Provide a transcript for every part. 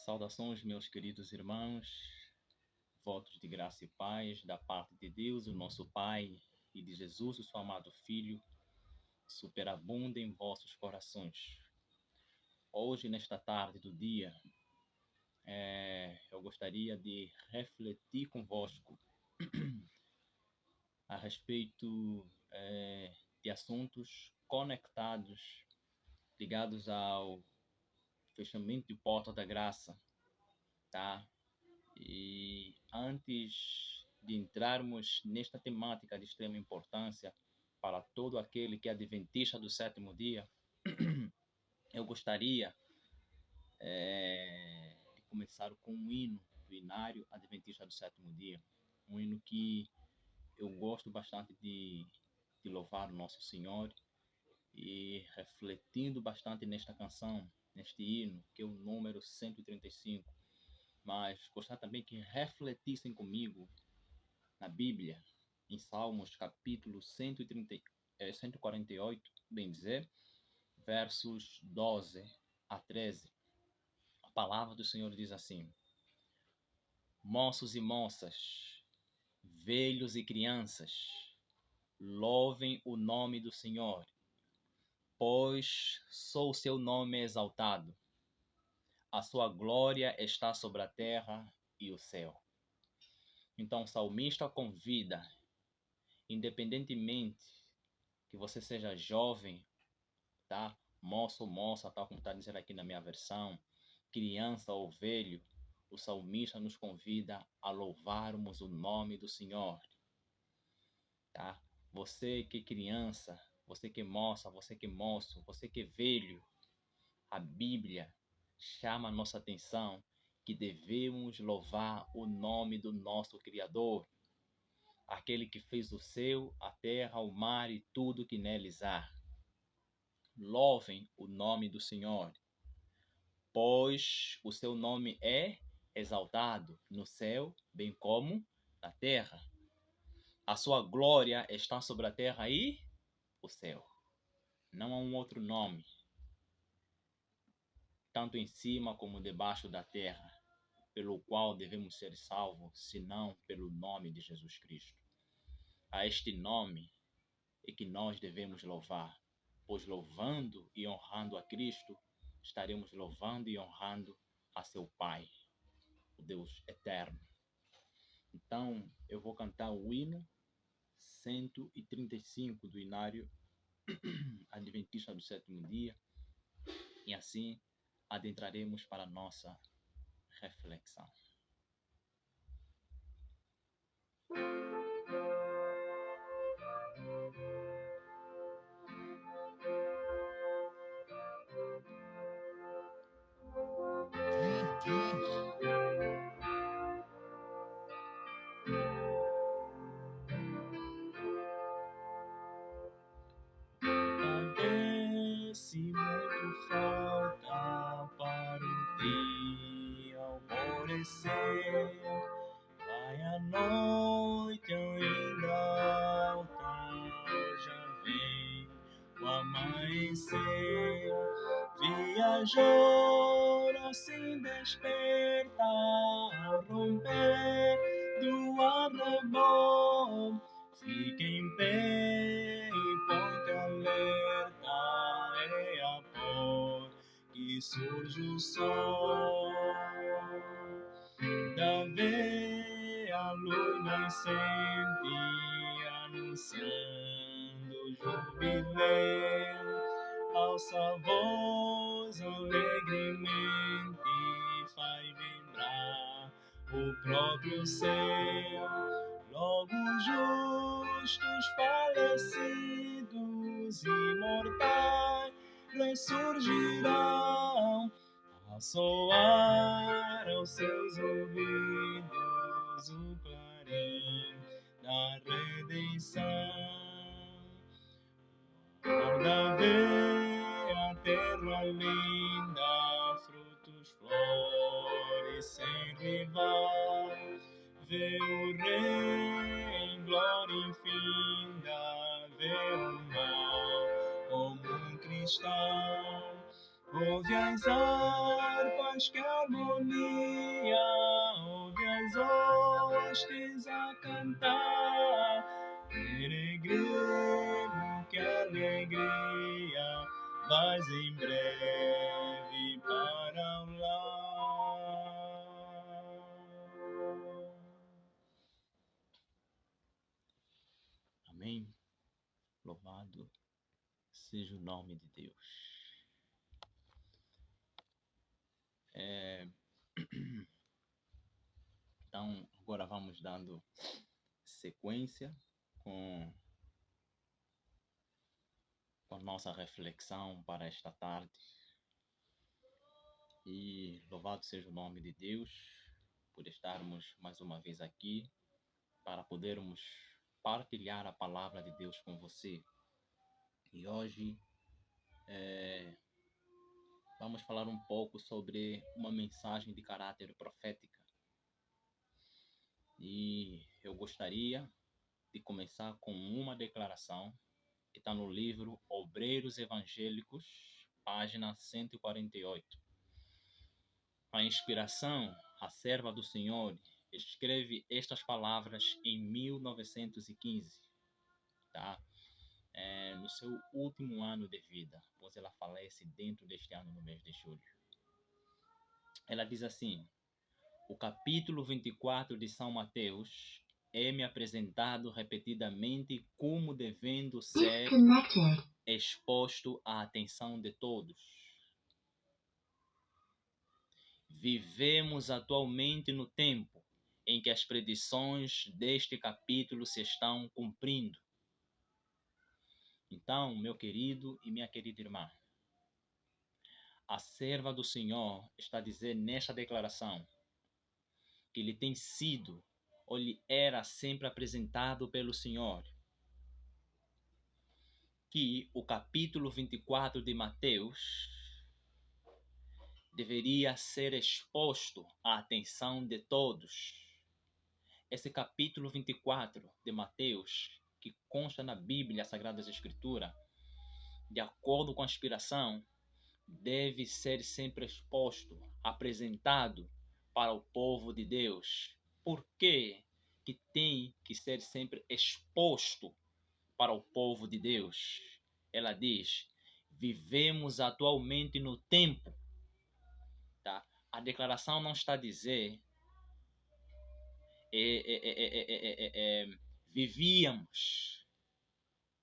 Saudações, meus queridos irmãos, votos de graça e paz da parte de Deus, o nosso Pai, e de Jesus, o seu amado Filho, superabunda em vossos corações. Hoje, nesta tarde do dia, eu gostaria de refletir convosco a respeito de assuntos conectados, ligados ao fechamento de porta da graça, tá? E antes de entrarmos nesta temática de extrema importância para todo aquele que é adventista do sétimo dia, eu gostaria de começar com um hino do Inário Adventista do sétimo dia. Um hino que eu gosto bastante de louvar o nosso Senhor, e refletindo bastante nesta canção, neste hino, que é o número 135. Mas gostaria também que refletissem comigo na Bíblia, em Salmos capítulo 148, bem dizer, versos 12 a 13. A palavra do Senhor diz assim: Moços e moças, velhos e crianças, louvem o nome do Senhor, pois só o seu nome é exaltado. A sua glória está sobre a terra e o céu. Então o salmista convida, independentemente que você seja jovem, tá? Moço ou moça, tal como está dizendo aqui na minha versão, criança ou velho, o salmista nos convida a louvarmos o nome do Senhor, tá? Você que é criança, você que é moça, você que é moço, você que é velho, a Bíblia chama a nossa atenção que devemos louvar o nome do nosso Criador, aquele que fez o céu, a terra, o mar e tudo que neles há. Louvem o nome do Senhor, pois o seu nome é exaltado no céu, bem como na terra. A sua glória está sobre a terra e o céu. Não há um outro nome, tanto em cima como debaixo da terra, pelo qual devemos ser salvos, senão pelo nome de Jesus Cristo. A este nome é que nós devemos louvar, pois louvando e honrando a Cristo, estaremos louvando e honrando a seu Pai, o Deus eterno. Então, eu vou cantar o hino 135 do Inário Adventista do sétimo dia, e assim adentraremos para a nossa reflexão. Se muito falta para o dia alvorecer, vai a noite ainda alta, já vem o amanhecer. Viajor assim desperta ao romper do arrebol, fica em pé e ponte alerta, é a pôr que surge o sol. Da vê a luz nascente anunciando o jubileu, alça a voz alegremente, faz vibrar o próprio céu. Logo justos falecidos imortais ressurgirão, a soar aos seus ouvidos o clarim da redenção. Guarda vê a terra linda, frutos, flores sem rival, vê o rei em glória infinda, vê o mar como um cristal. Ouve as harpas que harmonia, ouve as hostes a cantar. Peregrino, que alegria, vais em breve para o lar. Amém. Louvado seja o nome de Deus. Então, agora vamos dando sequência com a nossa reflexão para esta tarde. E louvado seja o nome de Deus por estarmos mais uma vez aqui para podermos partilhar a palavra de Deus com você. E hoje vamos falar um pouco sobre uma mensagem de caráter profética. E eu gostaria de começar com uma declaração que está no livro Obreiros Evangélicos, página 148. A inspiração, a serva do Senhor, escreve estas palavras em 1915, tá? No seu último ano de vida, pois ela falece dentro deste ano, no mês de julho. Ela diz assim: o capítulo 24 de São Mateus é-me apresentado repetidamente como devendo ser exposto à atenção de todos. Vivemos atualmente no tempo em que as predições deste capítulo se estão cumprindo. Então, meu querido e minha querida irmã, a serva do Senhor está a dizer nesta declaração que lhe tem sido ou lhe era sempre apresentado pelo Senhor que o capítulo 24 de Mateus deveria ser exposto à atenção de todos. Esse capítulo 24 de Mateus, que consta na Bíblia, Sagradas Escrituras, de acordo com a inspiração, deve ser sempre exposto, apresentado para o povo de Deus. Por que tem que ser sempre exposto para o povo de Deus? Ela diz: vivemos atualmente no tempo. Tá? A declaração não está a dizer vivíamos,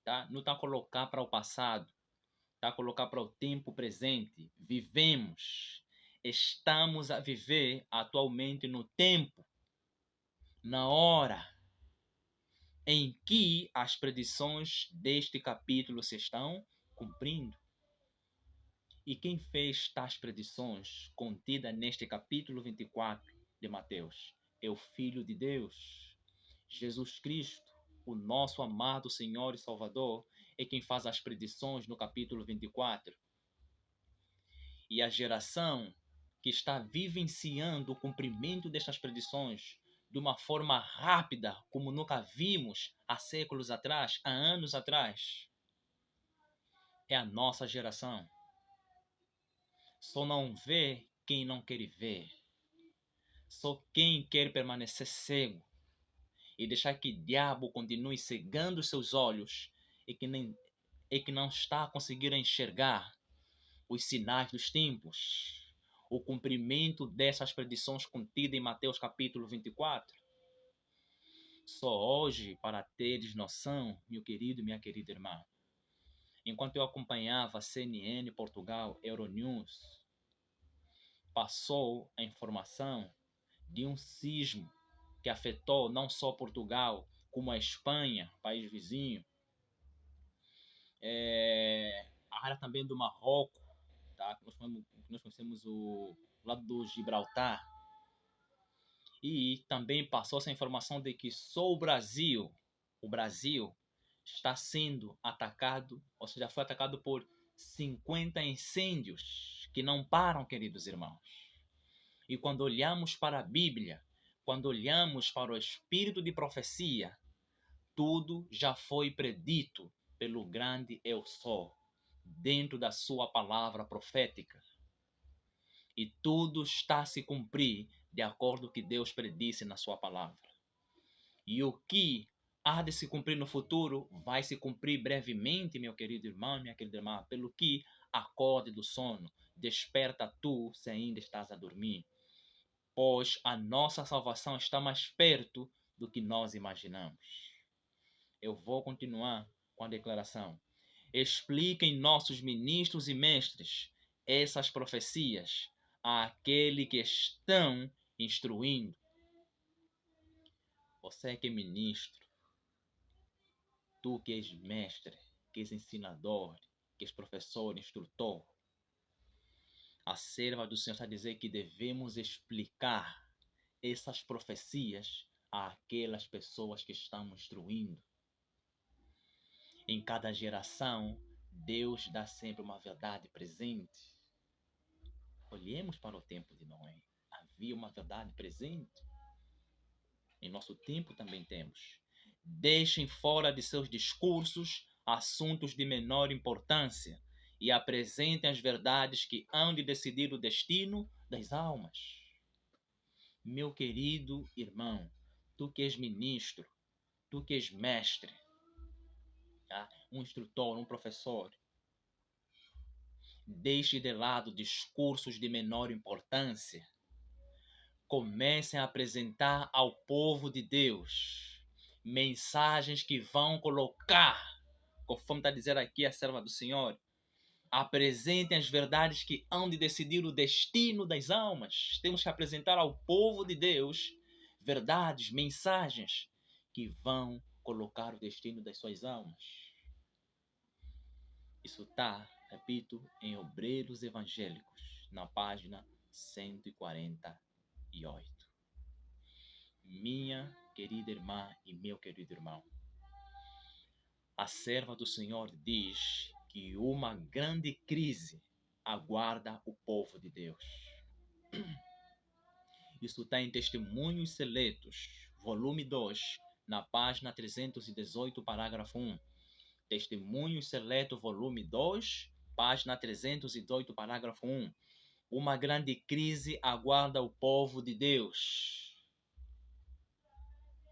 tá? Não está a colocar para o passado, está a colocar para o tempo presente. Vivemos, estamos a viver atualmente no tempo, na hora em que as predições deste capítulo se estão cumprindo. E quem fez tais predições contidas neste capítulo 24 de Mateus? É o Filho de Deus, Jesus Cristo, o nosso amado Senhor e Salvador, é quem faz as predições no capítulo 24. E a geração que está vivenciando o cumprimento destas predições de uma forma rápida, como nunca vimos há séculos atrás, há anos atrás, é a nossa geração. Só não vê quem não quer ver. Só quem quer permanecer cego e deixar que o diabo continue cegando os seus olhos e que não está a conseguir enxergar os sinais dos tempos, o cumprimento dessas predições contidas em Mateus capítulo 24. Só hoje, para teres noção, meu querido e minha querida irmã, enquanto eu acompanhava a CNN Portugal, Euronews, passou a informação de um sismo que afetou não só Portugal, como a Espanha, país vizinho, a área também do Marrocos, tá? Nós conhecemos o lado do Gibraltar. E também passou essa informação de que só o Brasil está sendo atacado, ou seja, foi atacado por 50 incêndios que não param, queridos irmãos. E quando olhamos para a Bíblia, quando olhamos para o espírito de profecia, tudo já foi predito pelo grande Eu Sou, dentro da sua palavra profética. E tudo está a se cumprir de acordo com o que Deus predisse na sua palavra. E o que há de se cumprir no futuro vai se cumprir brevemente, meu querido irmão, minha querida irmã, pelo que acorde do sono, desperta tu se ainda estás a dormir, pois a nossa salvação está mais perto do que nós imaginamos. Eu vou continuar com a declaração. Expliquem nossos ministros e mestres essas profecias àquele que estão instruindo. Você que é ministro, tu que és mestre, que és ensinador, que és professor, instrutor, a serva do Senhor está a dizer que devemos explicar essas profecias àquelas pessoas que estão instruindo. Em cada geração, Deus dá sempre uma verdade presente. Olhemos para o tempo de Noé. Havia uma verdade presente. Em nosso tempo também temos. Deixem fora de seus discursos assuntos de menor importância e apresentem as verdades que hão de decidir o destino das almas. Meu querido irmão, tu que és ministro, tu que és mestre, tá? Um instrutor, um professor, deixe de lado discursos de menor importância. Comecem a apresentar ao povo de Deus mensagens que vão colocar, conforme está dizendo aqui a serva do Senhor, apresentem as verdades que hão de decidir o destino das almas. Temos que apresentar ao povo de Deus verdades, mensagens que vão colocar o destino das suas almas. Isso está, repito, em Obreiros Evangélicos, na página 148. Minha querida irmã e meu querido irmão, a serva do Senhor diz que uma grande crise aguarda o povo de Deus. Isso está em Testemunhos Seletos, volume 2, na página 318, parágrafo 1. Testemunhos Seletos, volume 2, página 318, parágrafo 1. Uma grande crise aguarda o povo de Deus.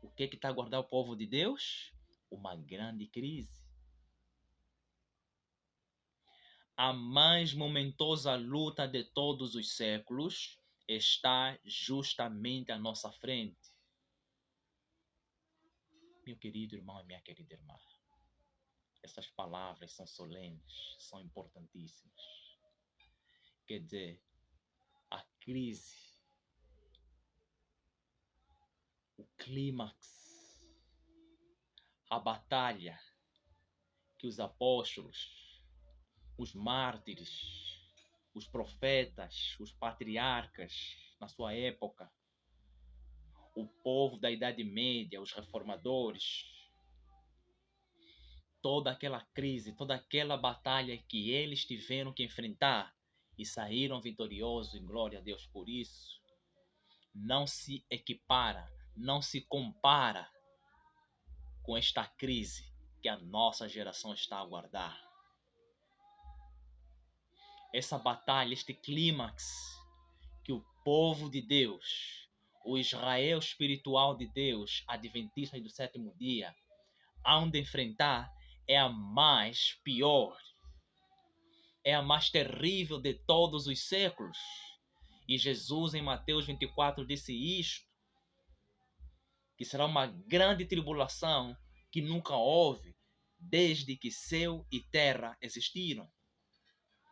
O que está a aguardar o povo de Deus? Uma grande crise. A mais momentosa luta de todos os séculos está justamente à nossa frente. Meu querido irmão e minha querida irmã, essas palavras são solenes, são importantíssimas. Quer dizer, a crise, o clímax, a batalha que os apóstolos, os mártires, os profetas, os patriarcas na sua época, o povo da Idade Média, os reformadores, toda aquela crise, toda aquela batalha que eles tiveram que enfrentar e saíram vitoriosos, e glória a Deus por isso, não se equipara, não se compara com esta crise que a nossa geração está a aguardar. Essa batalha, este clímax que o povo de Deus, o Israel espiritual de Deus, adventistas do sétimo dia, hão de enfrentar é a mais pior, é a mais terrível de todos os séculos. E Jesus em Mateus 24 disse isto, que será uma grande tribulação que nunca houve desde que céu e terra existiram.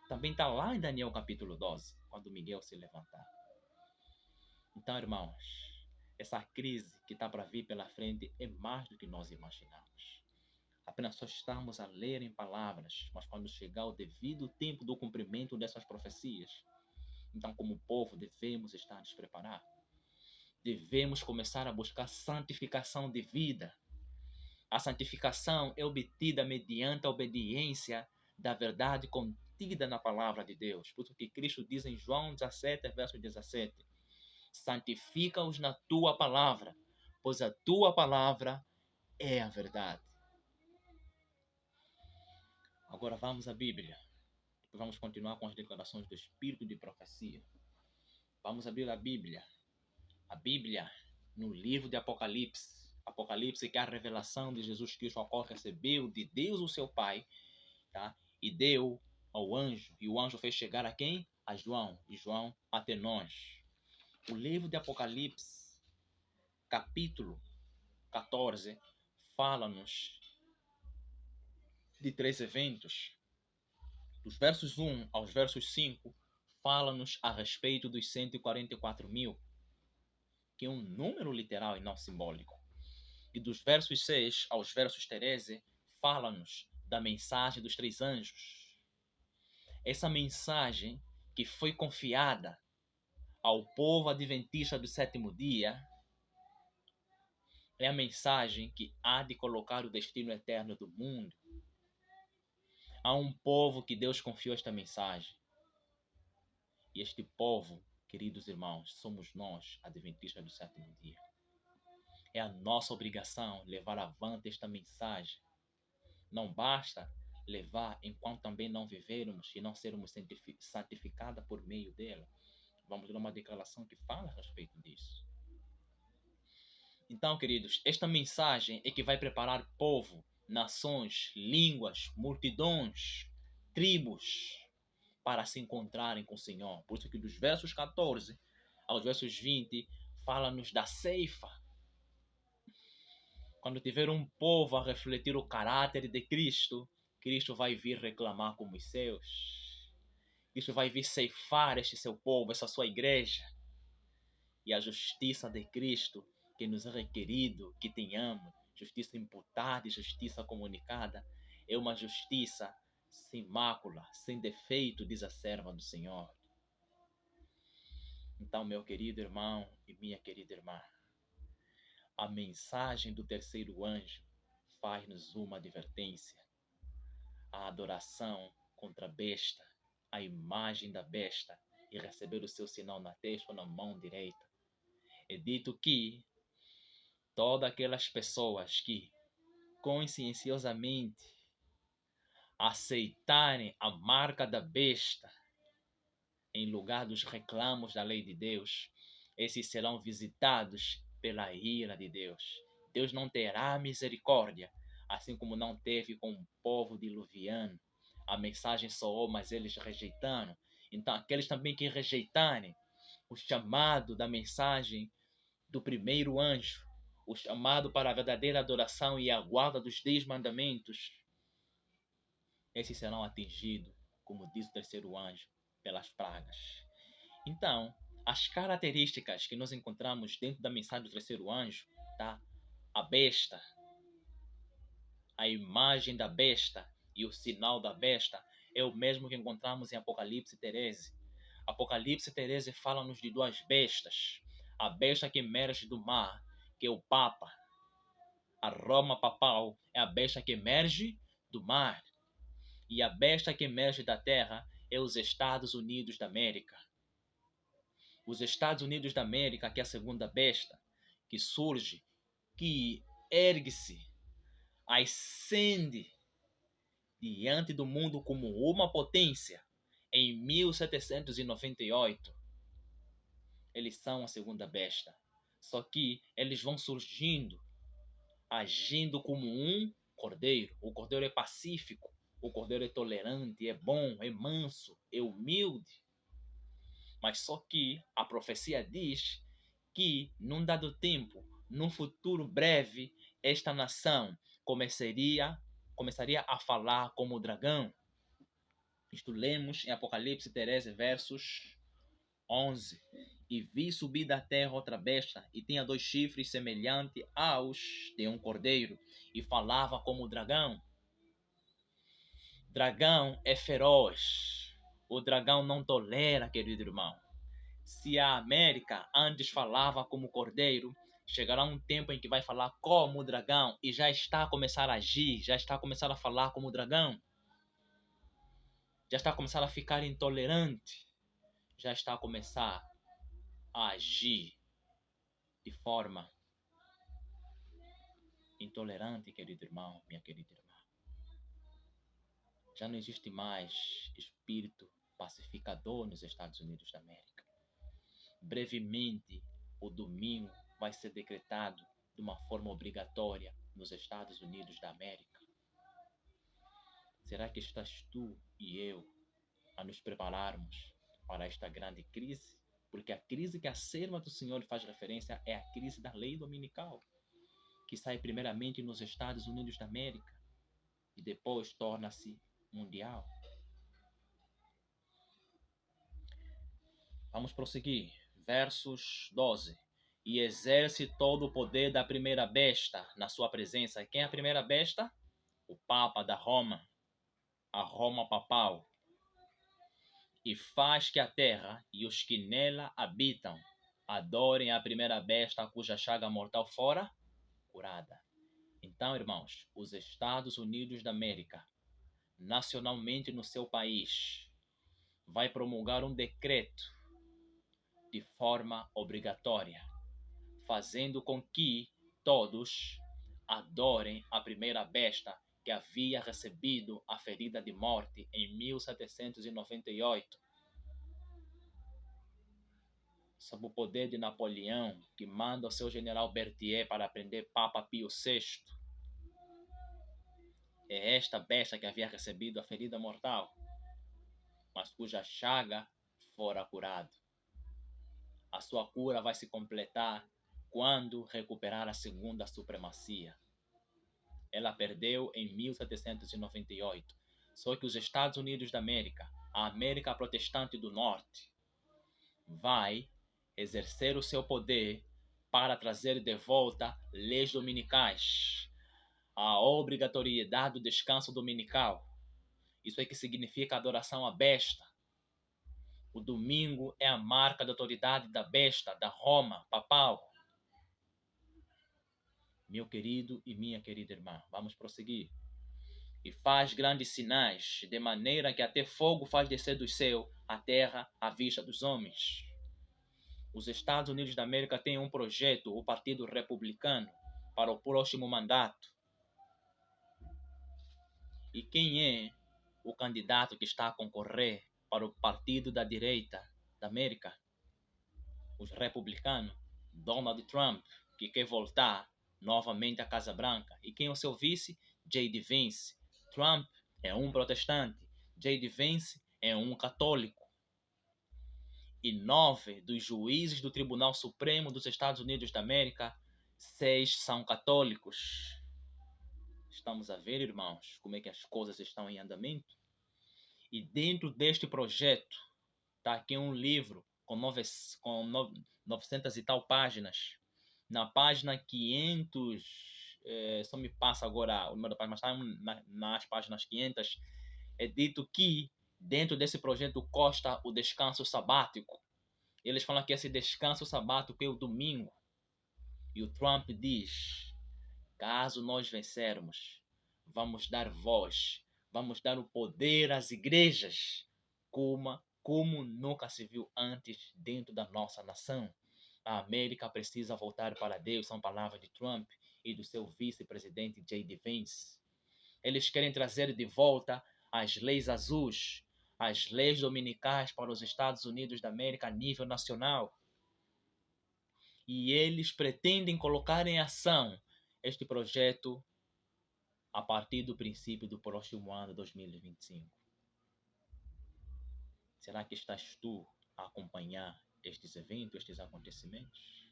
Também está lá em Daniel capítulo 12, quando Miguel se levantar. Então, irmãos, essa crise que está para vir pela frente é mais do que nós imaginamos. Apenas só estamos a ler em palavras, mas quando chegar o devido tempo do cumprimento dessas profecias, então como povo devemos estar nos preparar. Devemos começar a buscar santificação de vida. A santificação é obtida mediante a obediência da verdade contida na palavra de Deus. Por isso que Cristo diz em João 17, verso 17, santifica-os na tua palavra, pois a tua palavra é a verdade. Agora vamos à Bíblia. Vamos continuar com as declarações do Espírito de profecia. Vamos abrir a Bíblia. A Bíblia, no livro de Apocalipse. Apocalipse, que é a revelação de Jesus Cristo, a qual recebeu de Deus o seu Pai, tá? E deu ao anjo. E o anjo fez chegar a quem? A João. E João até nós. O livro de Apocalipse, capítulo 14, fala-nos de 3 eventos. Dos versos 1 aos versos 5, fala-nos a respeito dos 144 mil, que é um número literal e não simbólico. E dos versos 6 aos versos 13, fala-nos da mensagem dos 3 anjos. Essa mensagem que foi confiada ao povo adventista do 7º dia é a mensagem que há de colocar o destino eterno do mundo. Há um povo que Deus confiou esta mensagem. E este povo, queridos irmãos, somos nós, adventistas do 7º dia. É a nossa obrigação levar avante esta mensagem. Não basta levar enquanto também não vivermos e não sermos santificados por meio dela. Vamos ler uma declaração que fala a respeito disso. Então, queridos, esta mensagem é que vai preparar povo, nações, línguas, multidões, tribos para se encontrarem com o Senhor. Por isso que dos versos 14 aos versos 20 fala-nos da ceifa. Quando tiver um povo a refletir o caráter de Cristo, Cristo vai vir reclamar com os seus. Cristo vai vir ceifar este seu povo, essa sua igreja. E a justiça de Cristo que nos é requerido que tenhamos, justiça imputada e justiça comunicada, é uma justiça sem mácula, sem defeito, diz a serva do Senhor. Então, meu querido irmão e minha querida irmã, a mensagem do 3º anjo faz-nos uma advertência. A adoração contra a besta, a imagem da besta e receber o seu sinal na testa ou na mão direita. É dito que todas aquelas pessoas que conscienciosamente aceitarem a marca da besta em lugar dos reclamos da lei de Deus, esses serão visitados pela ira de Deus. Deus não terá misericórdia, assim como não teve com o povo diluviano. A mensagem soou, mas eles rejeitaram. Então, aqueles também que rejeitarem o chamado da mensagem do 1º anjo, o chamado para a verdadeira adoração e a guarda dos 10 mandamentos, esses serão atingidos, como diz o 3º anjo, pelas pragas. Então, as características que nós encontramos dentro da mensagem do 3º anjo, tá? A besta, a imagem da besta e o sinal da besta é o mesmo que encontramos em Apocalipse 13. Apocalipse 13 fala-nos de 2 bestas. A besta que emerge do mar, que é o Papa. A Roma papal é a besta que emerge do mar. E a besta que emerge da terra é os Estados Unidos da América. Os Estados Unidos da América, que é a segunda besta, que surge, que ergue-se, ascende diante do mundo como uma potência em 1798. Eles são a segunda besta. Só que eles vão surgindo, agindo como um cordeiro. O cordeiro é pacífico, o cordeiro é tolerante, é bom, é manso, é humilde. Mas só que a profecia diz que, num dado tempo, num futuro breve, esta nação começaria a falar como o dragão. Isto lemos em Apocalipse 13, versos 11. E vi subir da terra outra besta, e tinha 2 chifres semelhantes aos de um cordeiro, e falava como o dragão. Dragão é feroz. O dragão não tolera, querido irmão. Se a América antes falava como cordeiro, chegará um tempo em que vai falar como o dragão e já está a começar a agir, já está a começar a falar como o dragão. Já está a começar a ficar intolerante. Já está a começar a agir de forma intolerante, querido irmão, minha querida irmã. Já não existe mais espírito pacificador nos Estados Unidos da América. brevemente o domingo vai ser decretado de uma forma obrigatória nos Estados Unidos da América. Será que estás tu e eu a nos prepararmos para esta grande crise? Porque a crise que a serva do Senhor faz referência é a crise da lei dominical, que sai primeiramente nos Estados Unidos da América e depois torna-se mundial. Vamos prosseguir. Versos 12. E exerce todo o poder da primeira besta na sua presença. Quem é a primeira besta? O Papa da Roma, a Roma papal. E faz que a terra e os que nela habitam adorem a primeira besta cuja chaga mortal fora curada. Então, irmãos, os Estados Unidos da América, nacionalmente no seu país, vai promulgar um decreto de forma obrigatória, fazendo com que todos adorem a primeira besta que havia recebido a ferida de morte em 1798. Sob o poder de Napoleão, que manda o seu general Berthier para prender Papa Pio VI. É esta besta que havia recebido a ferida mortal, mas cuja chaga fora curado. A sua cura vai se completar quando recuperar a segunda supremacia. Ela perdeu em 1798. Só que os Estados Unidos da América, a América Protestante do Norte, vai exercer o seu poder para trazer de volta leis dominicais, a obrigatoriedade do descanso dominical. Isso é que significa adoração à besta. O domingo é a marca da autoridade da besta, da Roma papal. Meu querido e minha querida irmã, vamos prosseguir. E faz grandes sinais, de maneira que até fogo faz descer do céu a terra à vista dos homens. Os Estados Unidos da América têm um projeto, o Partido Republicano, para o próximo mandato. E quem é o candidato que está a concorrer para o Partido da Direita da América? Os republicanos. Donald Trump, que quer voltar novamente à Casa Branca. E quem é o seu vice? J.D. Vance. Trump é um protestante. J.D. Vance é um católico. E 9 dos juízes do Tribunal Supremo dos Estados Unidos da América, 6 são católicos. Estamos a ver, irmãos, como é que as coisas estão em andamento? E dentro deste projeto, está aqui um livro com 900 e tal páginas. Na página 500, só me passa agora o número da página, mas está nas páginas 500, é dito que dentro desse projeto consta o descanso sabático. Eles falam que esse descanso sabático é o domingo. E o Trump diz, caso nós vencermos, vamos dar voz, vamos dar o poder às igrejas, como nunca se viu antes dentro da nossa nação. A América precisa voltar para Deus, são palavras de Trump e do seu vice-presidente J.D. Vance. Eles querem trazer de volta as leis azuis, as leis dominicais para os Estados Unidos da América a nível nacional. E eles pretendem colocar em ação este projeto a partir do princípio do próximo ano, 2025. Será que estás tu a acompanhar estes eventos, estes acontecimentos?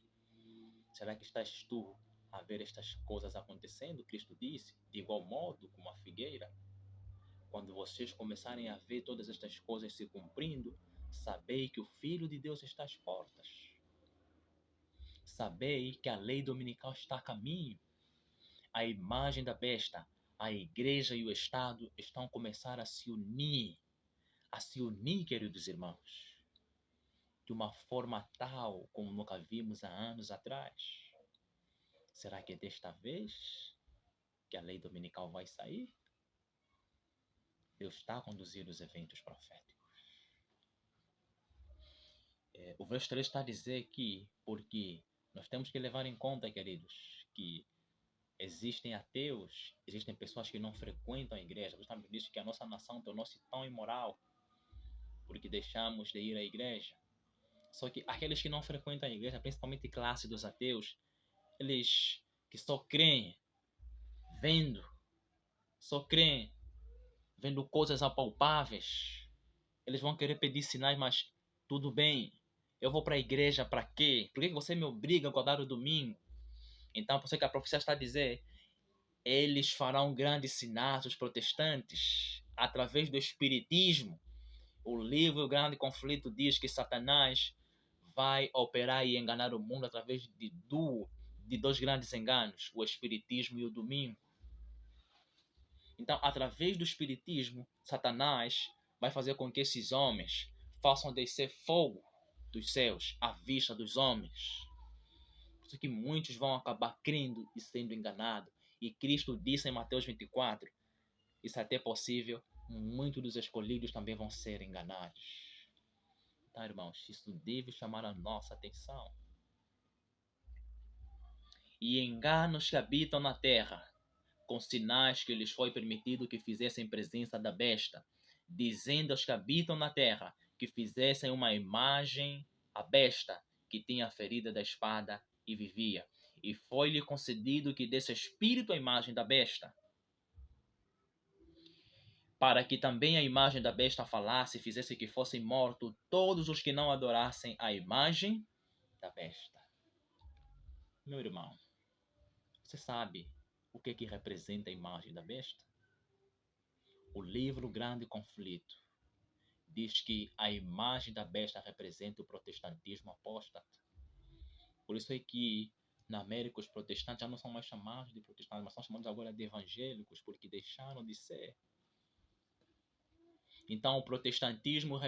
Será que estás tu a ver estas coisas acontecendo? Cristo disse, de igual modo como a figueira. Quando vocês começarem a ver todas estas coisas se cumprindo, sabei que o Filho de Deus está às portas. Sabei que a lei dominical está a caminho. A imagem da besta, a igreja e o Estado estão a começar a se unir, queridos irmãos, de uma forma tal como nunca vimos há anos atrás. Será que é desta vez que a lei dominical vai sair? Deus está a conduzir os eventos proféticos. O verso 3 está a dizer que, porque nós temos que levar em conta, queridos, que existem ateus, existem pessoas que não frequentam a igreja. Deus também disse que a nossa nação tornou-se tão imoral porque deixamos de ir à igreja. Só que aqueles que não frequentam a igreja, principalmente classe dos ateus, eles que só creem vendo, só creem vendo coisas apalpáveis, eles vão querer pedir sinais, mas tudo bem. Eu vou para a igreja para quê? Por que você me obriga a guardar o domingo? Então, por isso que a profecia está a dizer, eles farão grandes sinais, os protestantes, através do espiritismo. O livro O Grande Conflito diz que Satanás vai operar e enganar o mundo através de dois grandes enganos, o espiritismo e o domingo. Então, através do espiritismo, Satanás vai fazer com que esses homens façam descer fogo dos céus à vista dos homens. Por isso que muitos vão acabar crendo e sendo enganados. E Cristo disse em Mateus 24, isso é até possível, muitos dos escolhidos também vão ser enganados. Então, irmãos, isso deve chamar a nossa atenção. E enganos que habitam na terra, com sinais que lhes foi permitido que fizessem presença da besta, dizendo aos que habitam na terra que fizessem uma imagem à besta que tinha a ferida da espada e vivia. E foi-lhe concedido que desse espírito à imagem da besta, para que também a imagem da besta falasse e fizesse que fossem mortos todos os que não adorassem a imagem da besta. Meu irmão, você sabe o que representa a imagem da besta? O livro Grande Conflito diz que a imagem da besta representa o protestantismo apóstata. Por isso é que na América os protestantes já não são mais chamados de protestantes, mas são chamados agora de evangélicos, porque deixaram de ser. Então o protestantismo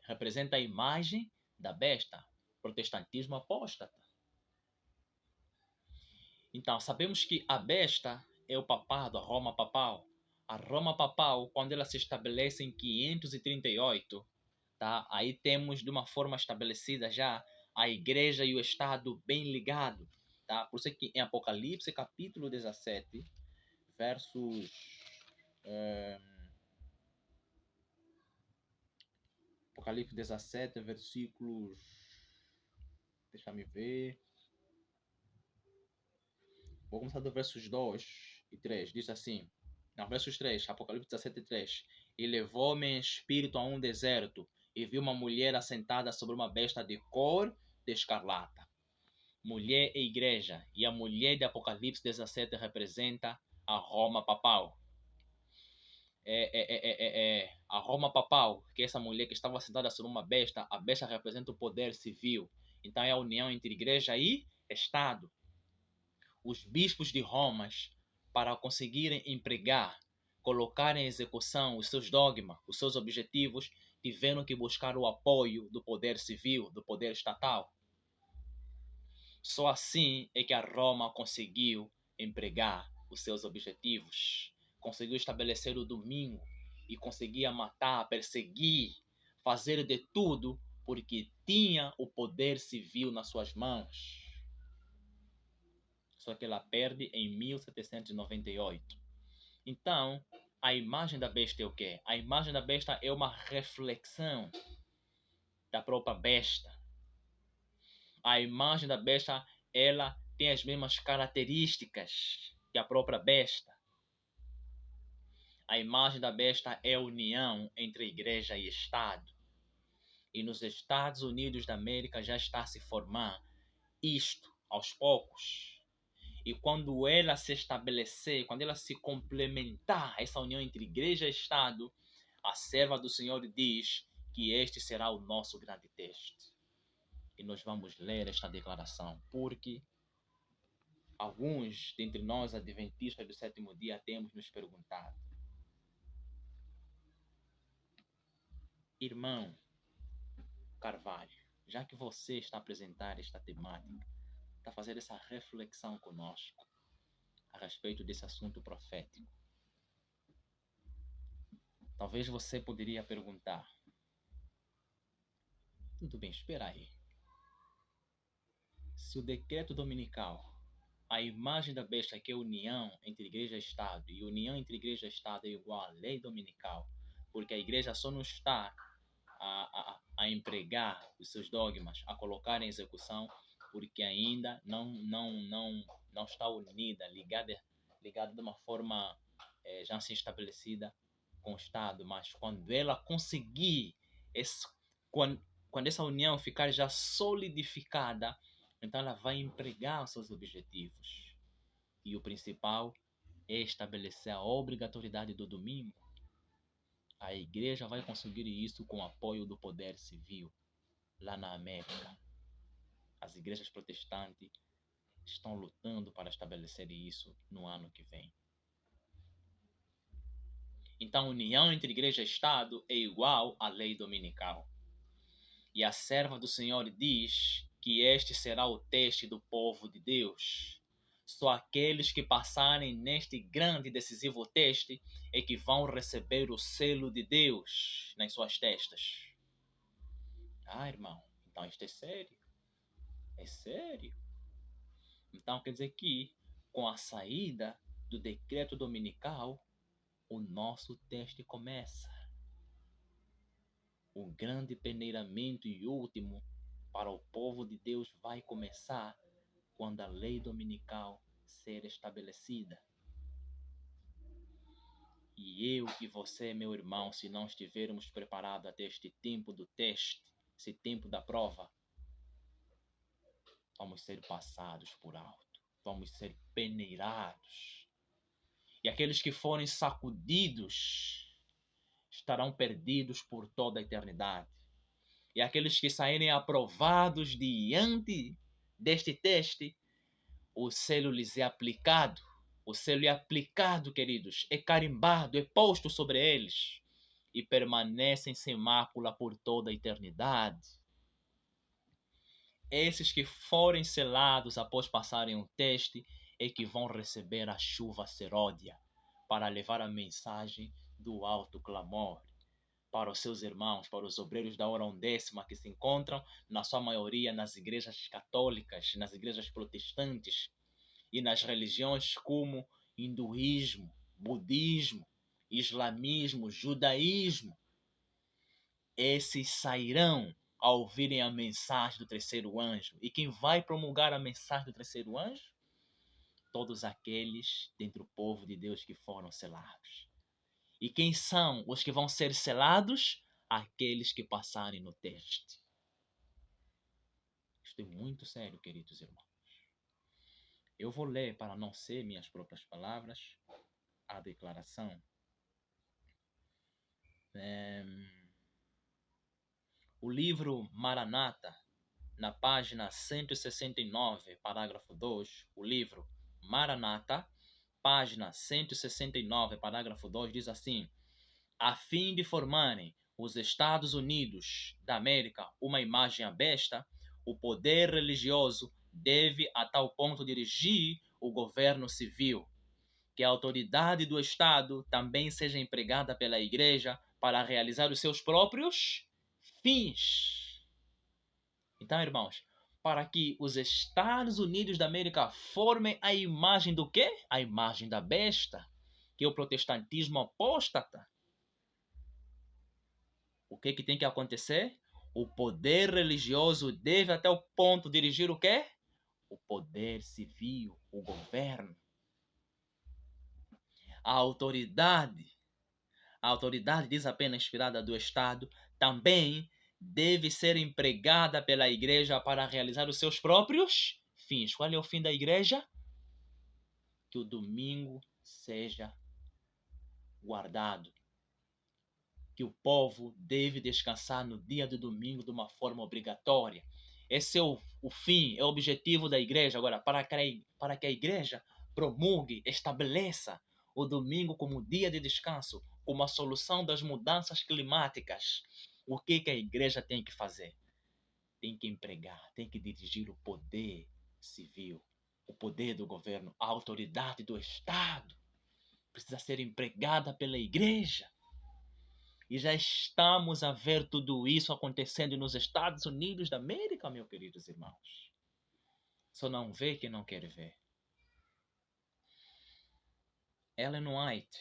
representa a imagem da besta, protestantismo apóstata. Então sabemos que a besta é o papado, a Roma papal. A Roma papal, quando ela se estabelece em 538, tá? Aí temos de uma forma estabelecida já a igreja e o Estado bem ligado. Tá? Por isso que em Apocalipse capítulo 17, versos... Apocalipse 17, versículos... Deixa eu ver... Vou começar do versos 2 e 3. Diz assim... Não, versos 3, Apocalipse 17, 3. E levou-me em espírito a um deserto, e vi uma mulher assentada sobre uma besta de cor de escarlata. Mulher e igreja. E a mulher de Apocalipse 17 representa a Roma papal. A Roma papal, que é essa mulher que estava sentada sobre uma besta, a besta representa o poder civil. Então é a união entre igreja e Estado. Os bispos de Roma, para conseguirem empregar, colocar em execução os seus dogmas, os seus objetivos, tiveram que buscar o apoio do poder civil, do poder estatal. Só assim é que a Roma conseguiu empregar os seus objetivos, conseguiu estabelecer o domingo e conseguia matar, perseguir, fazer de tudo porque tinha o poder civil nas suas mãos. Só que ela perde em 1798. Então, a imagem da besta é o quê? A imagem da besta é uma reflexão da própria besta. A imagem da besta, ela tem as mesmas características que a própria besta. A imagem da besta é a união entre igreja e Estado. E nos Estados Unidos da América já está a se formar isto aos poucos. E quando ela se estabelecer, quando ela se complementar, essa união entre igreja e Estado, a serva do Senhor diz que este será o nosso grande teste. E nós vamos ler esta declaração, porque alguns dentre nós, adventistas do sétimo dia, temos nos perguntado: irmão Carvalho, já que você está a apresentar esta temática, está a fazer essa reflexão conosco a respeito desse assunto profético, talvez você poderia perguntar: tudo bem, espera aí. Se o decreto dominical, a imagem da besta, que é a união entre igreja e Estado, e união entre igreja e Estado é igual à lei dominical, porque a igreja só não está a empregar os seus dogmas, a colocar em execução, porque ainda não está unida, ligada de uma forma já assim estabelecida com o Estado. Mas quando ela conseguir, esse, quando essa união ficar já solidificada, então ela vai empregar os seus objetivos. E o principal é estabelecer a obrigatoriedade do domingo. A igreja vai conseguir isso com o apoio do poder civil lá na América. As igrejas protestantes estão lutando para estabelecer isso no ano que vem. Então, a união entre igreja e Estado é igual à lei dominical. E a serva do Senhor diz que este será o teste do povo de Deus. Só aqueles que passarem neste grande e decisivo teste é que vão receber o selo de Deus nas suas testas. Ah, irmão, então isto é sério. É sério. Então quer dizer que com a saída do decreto dominical, o nosso teste começa. O grande peneiramento e último para o povo de Deus vai começar quando a lei dominical ser estabelecida. E eu e você, meu irmão, se não estivermos preparados até este tempo do teste, esse tempo da prova, vamos ser passados por alto, vamos ser peneirados. E aqueles que forem sacudidos estarão perdidos por toda a eternidade. E aqueles que saírem aprovados diante deste teste, o selo lhes é aplicado. O selo é aplicado, queridos, é carimbado, é posto sobre eles e permanecem sem mácula por toda a eternidade. Esses que forem selados após passarem um teste é que vão receber a chuva seródia para levar a mensagem do alto clamor para os seus irmãos, para os obreiros da hora undécima que se encontram, na sua maioria, nas igrejas católicas, nas igrejas protestantes e nas religiões como hinduísmo, budismo, islamismo, judaísmo. Esses sairão ao ouvirem a mensagem do terceiro anjo. E quem vai promulgar a mensagem do terceiro anjo? Todos aqueles dentre o povo de Deus que foram selados. E quem são os que vão ser selados? Aqueles que passarem no teste. Isto é muito sério, queridos irmãos. Eu vou ler, para não ser minhas próprias palavras, a declaração. O livro Maranata, na página 169, parágrafo 2, o livro Maranata, página 169, parágrafo 2, diz assim: a fim de formarem os Estados Unidos da América uma imagem à besta, o poder religioso deve a tal ponto dirigir o governo civil, que a autoridade do Estado também seja empregada pela Igreja para realizar os seus próprios fins. Então, irmãos, para que os Estados Unidos da América formem a imagem do quê? A imagem da besta, que é o protestantismo apóstata. O que tem que acontecer? O poder religioso deve até o ponto dirigir o quê? O poder civil, o governo. A autoridade diz apenas inspirada do Estado, também deve ser empregada pela igreja para realizar os seus próprios fins. Qual é o fim da igreja? Que o domingo seja guardado. Que o povo deve descansar no dia do domingo de uma forma obrigatória. Esse é o fim, é o objetivo da igreja. Agora, para que a igreja promulgue, estabeleça o domingo como dia de descanso, como a solução das mudanças climáticas, o que a igreja tem que fazer? Tem que empregar, tem que dirigir o poder civil, o poder do governo, a autoridade do Estado. Precisa ser empregada pela igreja. E já estamos a ver tudo isso acontecendo nos Estados Unidos da América, meus queridos irmãos. Só não vê quem não quer ver. Ellen White,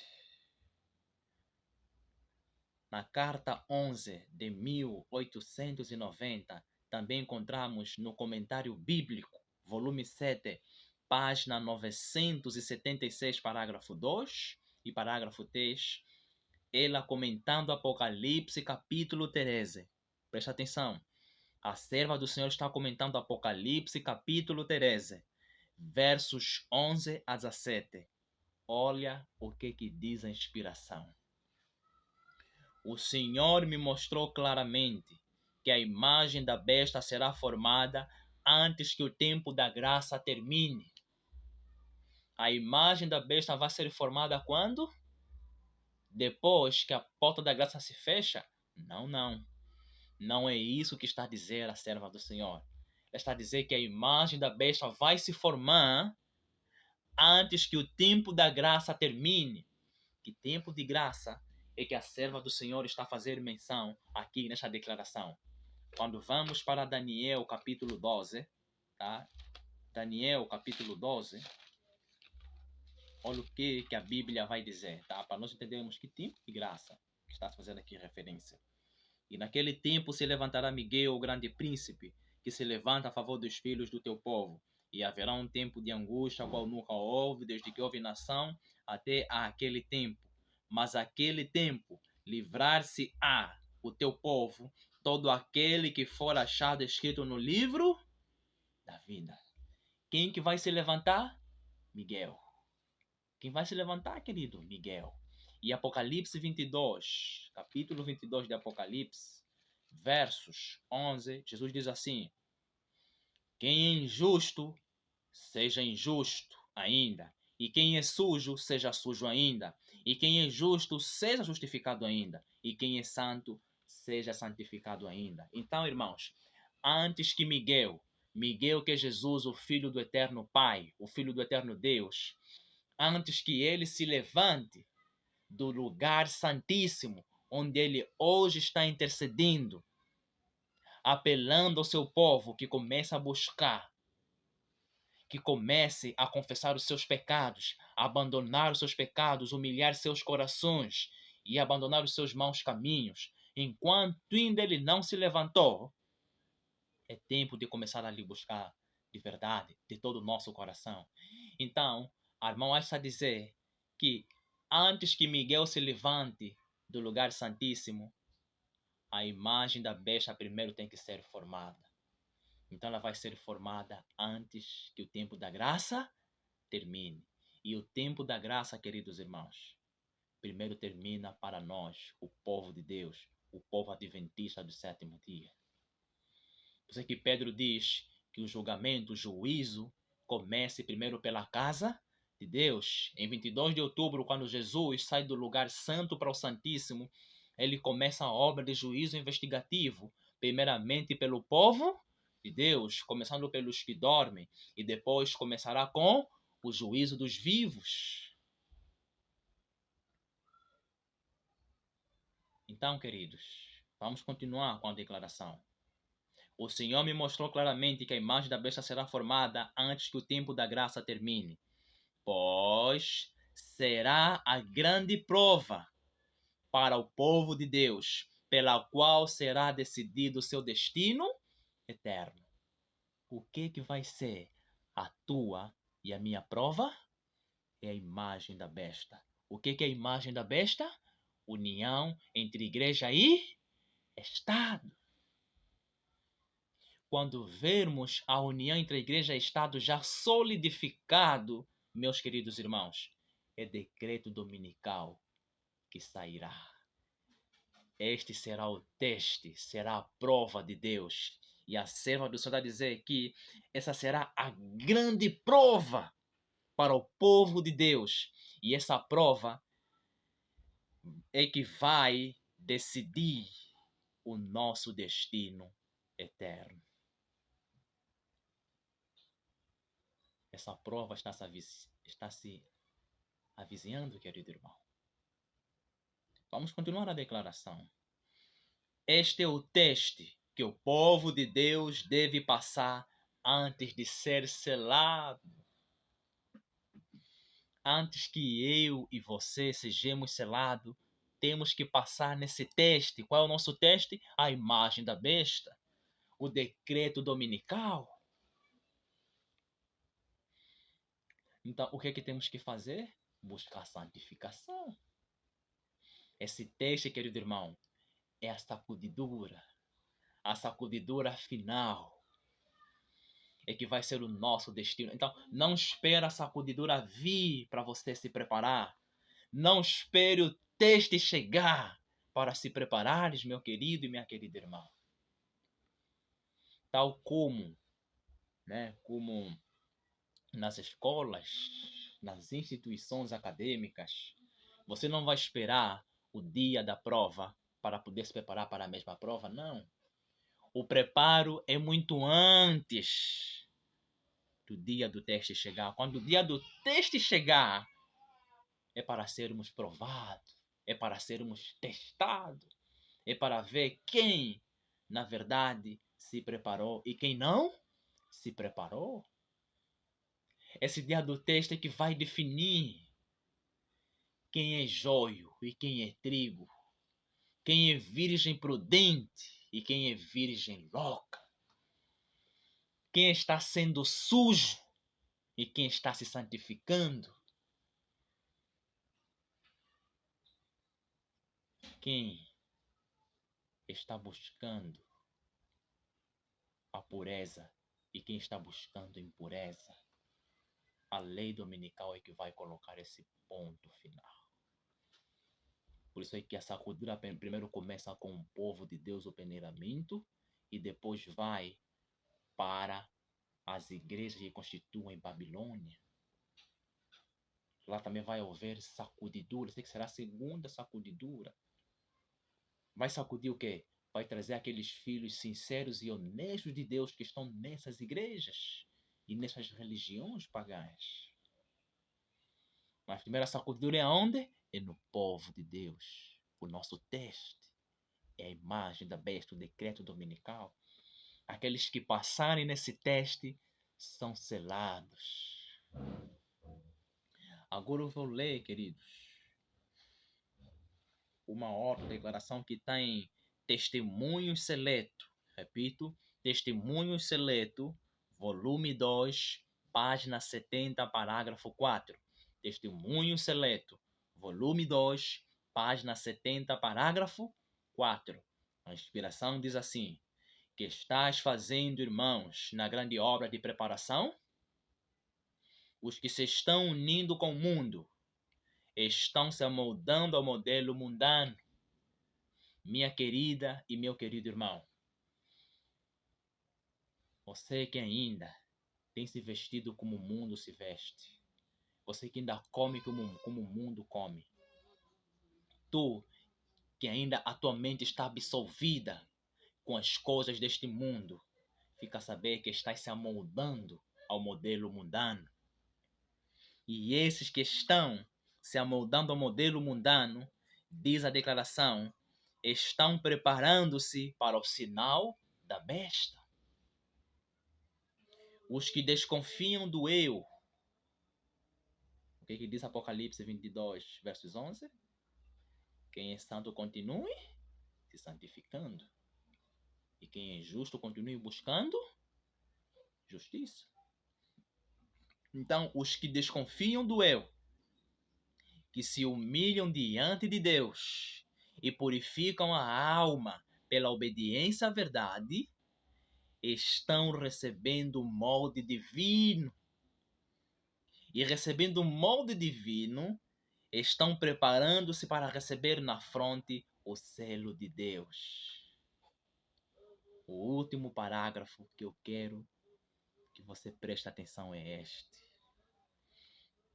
na carta 11 de 1890, também encontramos no Comentário Bíblico, volume 7, página 976, parágrafo 2 e parágrafo 3, ela comentando Apocalipse, capítulo 13. Presta atenção. A serva do Senhor está comentando Apocalipse, capítulo 13, versos 11 a 17. Olha o que diz a inspiração. O Senhor me mostrou claramente que a imagem da besta será formada antes que o tempo da graça termine. A imagem da besta vai ser formada quando? Depois que a porta da graça se fecha? Não, não. Não é isso que está a dizer a serva do Senhor. Ela está a dizer que a imagem da besta vai se formar antes que o tempo da graça termine. Que tempo de graça é que a serva do Senhor está a fazer menção aqui nesta declaração? Quando vamos para Daniel capítulo 12, tá? Daniel capítulo 12, olha o que a Bíblia vai dizer, tá? Para nós entendermos que tempo de graça que está fazendo aqui referência. E naquele tempo se levantará Miguel, o grande príncipe, que se levanta a favor dos filhos do teu povo. E haverá um tempo de angústia, qual nunca houve, desde que houve nação até aquele tempo. Mas aquele tempo livrar-se-á o teu povo, todo aquele que for achado escrito no livro da vida. Quem que vai se levantar? Miguel. Quem vai se levantar, querido? Miguel. E Apocalipse 22, capítulo 22 de Apocalipse, versos 11, Jesus diz assim: quem é injusto, seja injusto ainda. E quem é sujo, seja sujo ainda. E quem é justo, seja justificado ainda. E quem é santo, seja santificado ainda. Então, irmãos, antes que Miguel que é Jesus, o Filho do Eterno Pai, o Filho do Eterno Deus, antes que ele se levante do lugar santíssimo, onde ele hoje está intercedendo, apelando ao seu povo que comece a buscar, que comece a confessar os seus pecados, a abandonar os seus pecados, humilhar seus corações e abandonar os seus maus caminhos. Enquanto ainda ele não se levantou, é tempo de começar a lhe buscar de verdade, de todo o nosso coração. Então, a irmã está a dizer que antes que Miguel se levante do lugar santíssimo, a imagem da besta primeiro tem que ser formada. Então ela vai ser formada antes que o tempo da graça termine. E o tempo da graça, queridos irmãos, primeiro termina para nós, o povo de Deus, o povo adventista do sétimo dia. Por isso que Pedro diz que o julgamento, o juízo, comece primeiro pela casa de Deus. Em 22 de outubro, quando Jesus sai do lugar santo para o Santíssimo, ele começa a obra de juízo investigativo, primeiramente pelo povo de Deus, começando pelos que dormem, e depois começará com o juízo dos vivos. Então, queridos, vamos continuar com a declaração. O Senhor me mostrou claramente que a imagem da besta será formada antes que o tempo da graça termine, pois será a grande prova para o povo de Deus, pela qual será decidido o seu destino eterno. O que vai ser a tua e a minha prova? É a imagem da besta. O que é a imagem da besta? União entre igreja e Estado. Quando vermos a união entre a igreja e Estado já solidificado, meus queridos irmãos, é decreto dominical que sairá. Este será o teste, será a prova de Deus. E a serva do Senhor vai dizer que essa será a grande prova para o povo de Deus. E essa prova é que vai decidir o nosso destino eterno. Essa prova está se avizinhando, querido irmão. Vamos continuar a declaração. Este é o teste que o povo de Deus deve passar antes de ser selado. Antes que eu e você sejamos selados, temos que passar nesse teste. Qual é o nosso teste? A imagem da besta. O decreto dominical. Então, o que é que temos que fazer? Buscar santificação. Esse teste, querido irmão, é a sacudidura. A sacudidura final é que vai ser o nosso destino. Então, não espere a sacudidura vir para você se preparar. Não espere o teste chegar para se preparares, meu querido e minha querida irmã. Tal como, como nas escolas, nas instituições acadêmicas, você não vai esperar o dia da prova para poder se preparar para a mesma prova, não. O preparo é muito antes do dia do teste chegar. Quando o dia do teste chegar, é para sermos provados, é para sermos testados, é para ver quem, na verdade, se preparou e quem não se preparou. Esse dia do teste é que vai definir quem é joio e quem é trigo, quem é virgem prudente e quem é virgem louca, quem está sendo sujo e quem está se santificando, quem está buscando a pureza e quem está buscando a impureza. A lei dominical é que vai colocar esse ponto final. Por isso é que a sacudida primeiro começa com o povo de Deus, o peneiramento, e depois vai para as igrejas que constituem Babilônia. Lá também vai haver sacudidura. Sei que será a segunda sacudidura. Vai sacudir o quê? Vai trazer aqueles filhos sinceros e honestos de Deus que estão nessas igrejas e nessas religiões pagãs. Mas a primeira sacudidura é onde? É no povo de Deus. O nosso teste é a imagem da besta, o decreto dominical. Aqueles que passarem nesse teste são selados. Agora eu vou ler, queridos, uma outra declaração que está em Testemunhos Seleto. Repito, Testemunhos Seleto, volume 2, página 70, parágrafo 4. Testemunho Seleto, volume 2, página 70, parágrafo 4. A inspiração diz assim: que estás fazendo, irmãos, na grande obra de preparação? Os que se estão unindo com o mundo estão se amoldando ao modelo mundano. Minha querida e meu querido irmão, você que ainda tem se vestido como o mundo se veste, você que ainda come como o mundo come, tu que ainda atualmente está absolvida com as coisas deste mundo, fica a saber que estás se amoldando ao modelo mundano. E esses que estão se amoldando ao modelo mundano, diz a declaração, estão preparando-se para o sinal da besta. Os que desconfiam do eu. O que diz Apocalipse 22, versos 11? Quem é santo continue se santificando. E quem é justo continue buscando justiça. Então, os que desconfiam do eu, que se humilham diante de Deus e purificam a alma pela obediência à verdade, estão recebendo o molde divino. E recebendo o molde divino, estão preparando-se para receber na fronte o selo de Deus. O último parágrafo que eu quero que você preste atenção é este.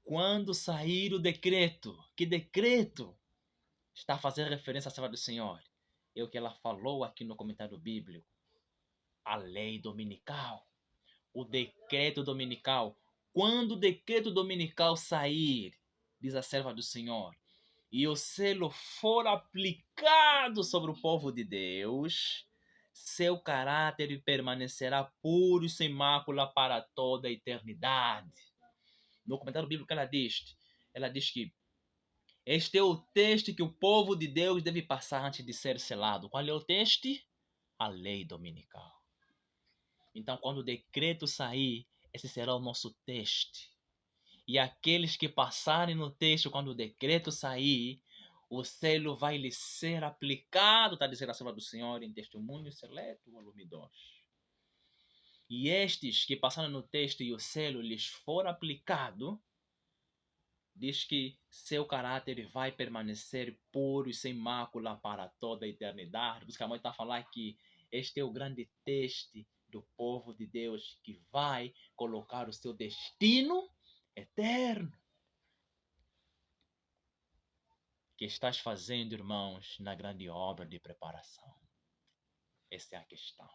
Quando sair o decreto, que decreto está a fazer referência à serva do Senhor? É o que ela falou aqui no comentário bíblico. A lei dominical, o decreto dominical. Quando o decreto dominical sair, diz a serva do Senhor, e o selo for aplicado sobre o povo de Deus, seu caráter permanecerá puro e sem mácula para toda a eternidade. No comentário bíblico ela diz que Este é o teste que o povo de Deus deve passar antes de ser selado. Qual é o teste? A lei dominical. Então, quando o decreto sair, esse será o nosso teste. E aqueles que passarem no teste, quando o decreto sair, o selo vai lhe ser aplicado, está dizendo a palavra do Senhor em Testemunho Seleto, volume 2. E estes que passaram no teste e o selo lhes for aplicado, diz que seu caráter vai permanecer puro e sem mácula para toda a eternidade. Por isso que a mãe está a falar que este é o grande teste do povo de Deus que vai colocar o seu destino eterno. Que estás fazendo, irmãos, na grande obra de preparação? Essa é a questão.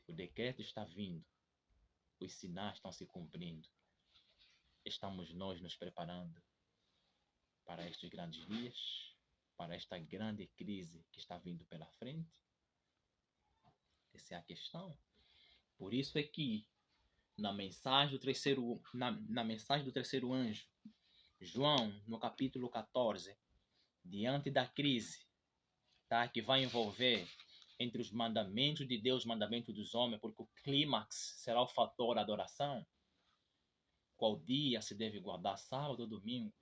O decreto está vindo. Os sinais estão se cumprindo. Estamos nós nos preparando para estes grandes dias, para esta grande crise que está vindo pela frente? Essa é a questão. Por isso é que na mensagem do terceiro, na mensagem do terceiro anjo, João, no capítulo 14, diante da crise, tá, que vai envolver entre os mandamentos de Deus e os mandamentos dos homens, porque o clímax será o fator adoração. Qual dia se deve guardar, sábado ou domingo?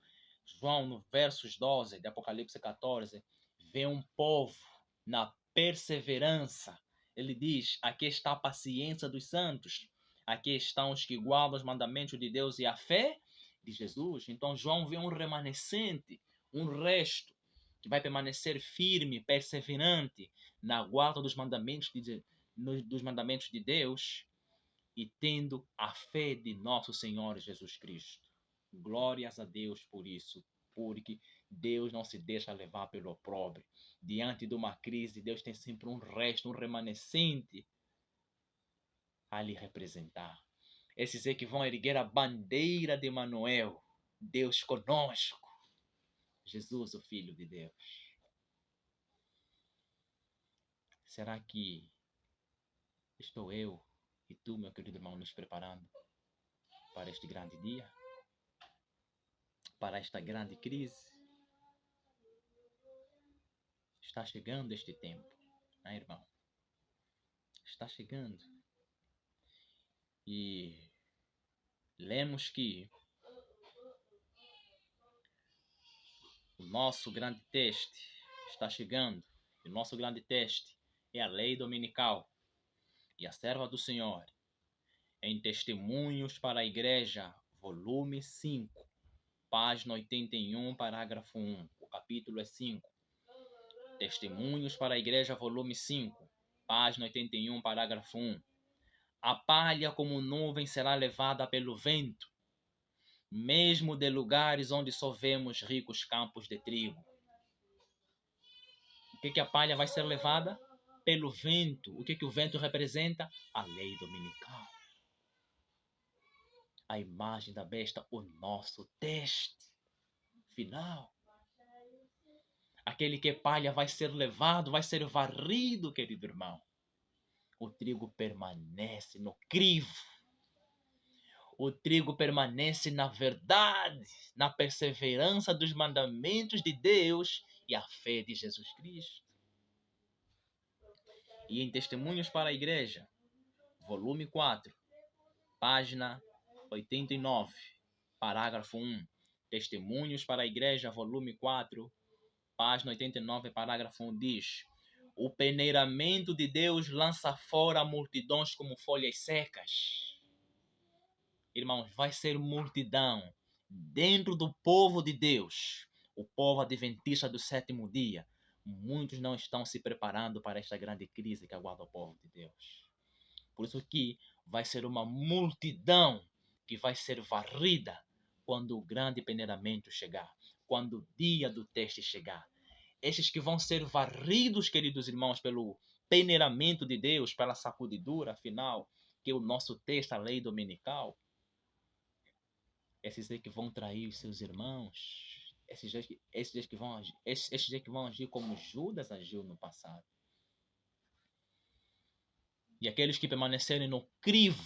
João, no versos 12 de Apocalipse 14, vê um povo na perseverança. Ele diz, aqui está a paciência dos santos. Aqui estão os que guardam os mandamentos de Deus e a fé de Jesus. Então João vê um remanescente, um resto, que vai permanecer firme, perseverante na guarda dos mandamentos de Deus e tendo a fé de nosso Senhor Jesus Cristo. Glórias a Deus por isso, porque Deus não se deixa levar pelo opróbrio. Diante de uma crise, Deus tem sempre um resto, um remanescente a lhe representar. Esses é que vão erguer a bandeira de Emanuel, Deus conosco, Jesus, o Filho de Deus. Será que estou eu e tu, meu querido irmão, nos preparando para este grande dia? Para esta grande crise? Está chegando este tempo, né, irmão? Está chegando. E lemos que o nosso grande teste está chegando. E o nosso grande teste é a lei dominical. E a serva do Senhor, em Testemunhos para a Igreja, volume 5, página 81, parágrafo 1. O capítulo é 5. Testemunhos para a Igreja, volume 5, página 81, parágrafo 1. A palha como nuvem será levada pelo vento, mesmo de lugares onde só vemos ricos campos de trigo. O que a palha vai ser levada? Pelo vento. O que o vento representa? A lei dominical. A imagem da besta, o nosso teste final. Aquele que palha vai ser levado, vai ser varrido, querido irmão. O trigo permanece no crivo. O trigo permanece na verdade, na perseverança dos mandamentos de Deus e a fé de Jesus Cristo. E em Testemunhos para a Igreja, volume 4, página 89, parágrafo 1. Testemunhos para a Igreja, volume 4, página 89, parágrafo 1, diz: o peneiramento de Deus lança fora multidões como folhas secas. Irmãos, vai ser multidão dentro do povo de Deus, o povo adventista do sétimo dia. Muitos não estão se preparando para esta grande crise que aguarda o povo de Deus. Por isso que vai ser uma multidão que vai ser varrida quando o grande peneiramento chegar, quando o dia do teste chegar. Estes que vão ser varridos, queridos irmãos, pelo peneiramento de Deus, pela sacudidura final, que é o nosso texto, a lei dominical. Esses que vão trair os seus irmãos, esses que vão agir como Judas agiu no passado. E aqueles que permanecerem no crivo,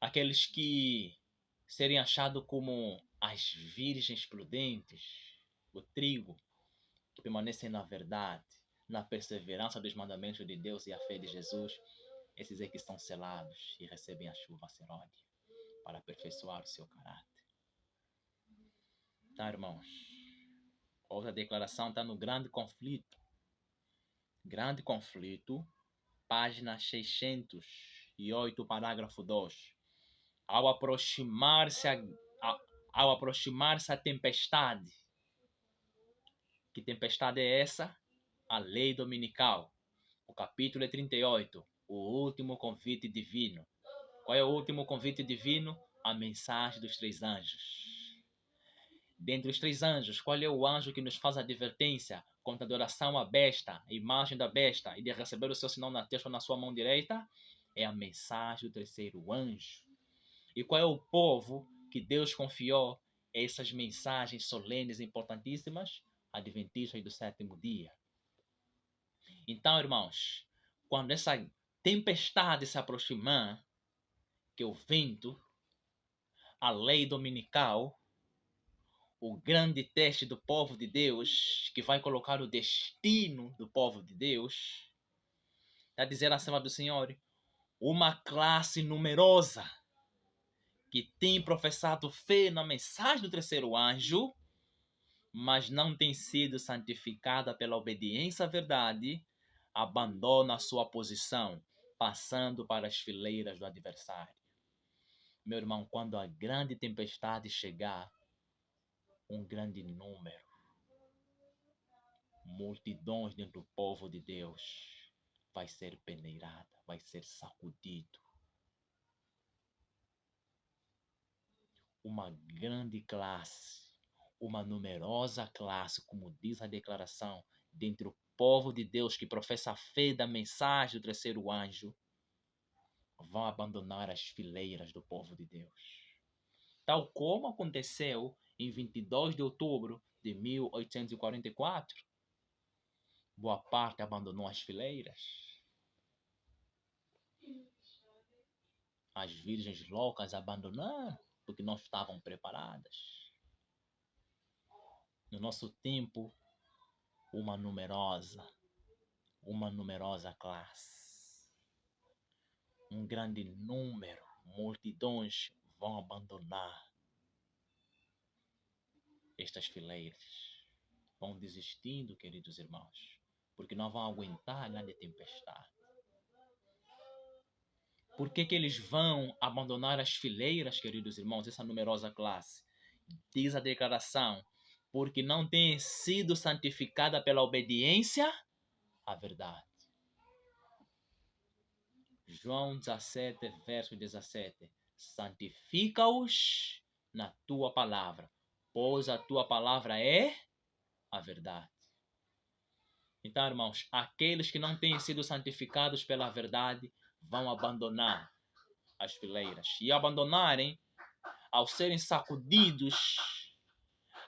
aqueles que serem achados como as virgens prudentes, o trigo, que permanecem na verdade, na perseverança dos mandamentos de Deus e a fé de Jesus, esses é que são selados e recebem a chuva seródia para aperfeiçoar o seu caráter. Tá, irmãos? Outra declaração está no Grande Conflito. Grande Conflito, página 608, parágrafo 2. Ao aproximar-se a tempestade. Que tempestade é essa? A lei dominical. O capítulo 38, o último convite divino. Qual é o último convite divino? A mensagem dos 3 anjos. Dentre os 3 anjos, qual é o anjo que nos faz a advertência contra a adoração à besta, a imagem da besta, e de receber o seu sinal na testa ou na sua mão direita? É a mensagem do 3º anjo. E qual é o povo que Deus confiou essas mensagens solenes e importantíssimas? Adventistas do 7º dia. Então, irmãos, quando essa tempestade se aproximar, que é o vento, a lei dominical, o grande teste do povo de Deus, que vai colocar o destino do povo de Deus, está dizendo acima do Senhor, uma classe numerosa que tem professado fé na mensagem do 3º anjo, mas não tem sido santificada pela obediência à verdade, abandona a sua posição, passando para as fileiras do adversário. Meu irmão, quando a grande tempestade chegar, um grande número, multidões dentro do povo de Deus, vai ser peneirada, vai ser sacudido. Uma grande classe, uma numerosa classe, como diz a declaração, dentre o povo de Deus que professa a fé da mensagem do 3º anjo, vão abandonar as fileiras do povo de Deus. Tal como aconteceu em 22 de outubro de 1844, boa parte abandonou as fileiras. As virgens loucas abandonaram porque não estavam preparadas. No nosso tempo, uma numerosa classe, um grande número, multidões vão abandonar estas fileiras. Vão desistindo, queridos irmãos, porque não vão aguentar a grande tempestade. Por que eles vão abandonar as fileiras, queridos irmãos, essa numerosa classe? Diz a declaração, porque não tem sido santificada pela obediência à verdade. João 17, verso 17. Santifica-os na tua palavra, pois a tua palavra é a verdade. Então, irmãos, aqueles que não têm sido santificados pela verdade vão abandonar as fileiras. E abandonarem, ao serem sacudidos,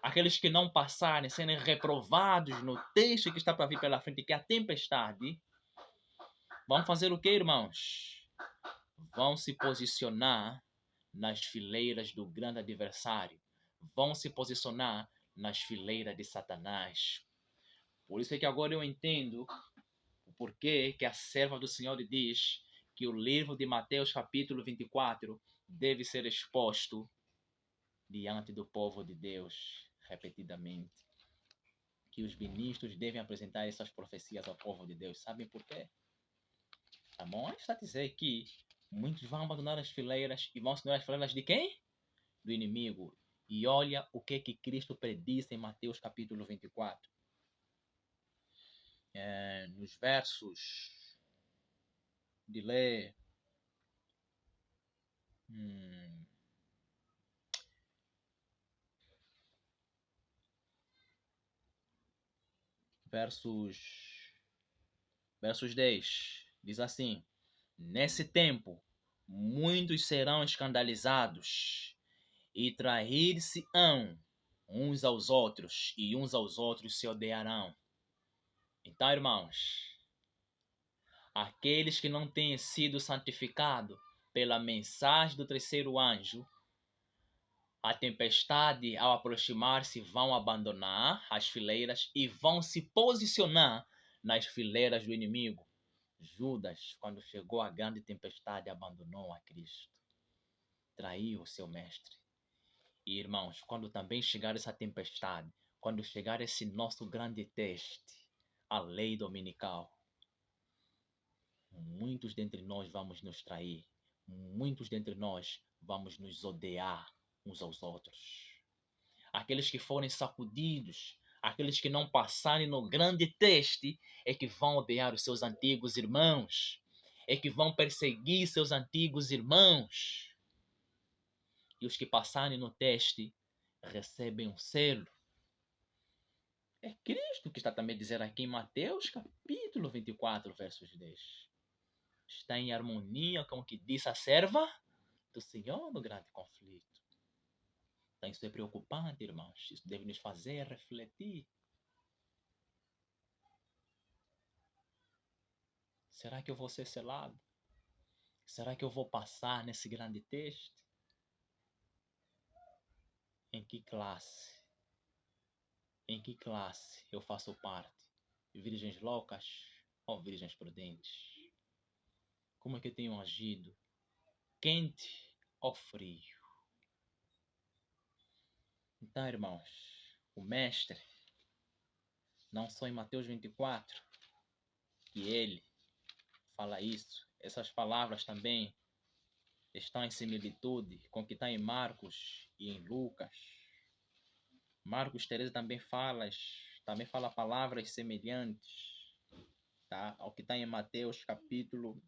aqueles que não passarem, serem reprovados no texto que está para vir pela frente, que é a tempestade, vão fazer o que, irmãos? Vão se posicionar nas fileiras do grande adversário. Vão se posicionar nas fileiras de Satanás. Por isso é que agora eu entendo o porquê que a serva do Senhor diz que o livro de Mateus capítulo 24 deve ser exposto diante do povo de Deus repetidamente. Que os ministros devem apresentar essas profecias ao povo de Deus. Sabem por quê? Tá bom? Está a dizer que muitos vão abandonar as fileiras e vão se tornar as fileiras de quem? Do inimigo. E olha o que Cristo prediz em Mateus capítulo 24. Nos versos de ler versos 10 diz assim: nesse tempo muitos serão escandalizados e trair-se-ão uns aos outros e uns aos outros se odiarão. Então, irmãos, aqueles que não têm sido santificados pela mensagem do 3º anjo A tempestade, ao aproximar-se, vão abandonar as fileiras e vão se posicionar nas fileiras do inimigo. Judas, quando chegou a grande tempestade, abandonou a Cristo. Traiu o seu mestre. E irmãos, quando também chegar essa tempestade, quando chegar esse nosso grande teste, a lei dominical, muitos dentre nós vamos nos trair. Muitos dentre nós vamos nos odiar uns aos outros. Aqueles que forem sacudidos, aqueles que não passarem no grande teste, é que vão odiar os seus antigos irmãos, é que vão perseguir seus antigos irmãos. E os que passarem no teste recebem um selo. É Cristo que está também a dizer aqui em Mateus capítulo 24, versos 10. Está em harmonia com o que disse a serva do Senhor no grande conflito. Então isso é preocupante, irmãos. Isso deve nos fazer refletir. Será que eu vou ser selado? Será que eu vou passar nesse grande teste? Em que classe? Em que classe eu faço parte? Virgens loucas ou virgens prudentes? Como é que eu tenho agido? Quente ou frio? Então, irmãos, o mestre, não só em Mateus 24, que ele fala isso, essas palavras também estão em similitude com o que está em Marcos e em Lucas. Marcos 13 também fala palavras semelhantes, tá? Ao que está em Mateus capítulo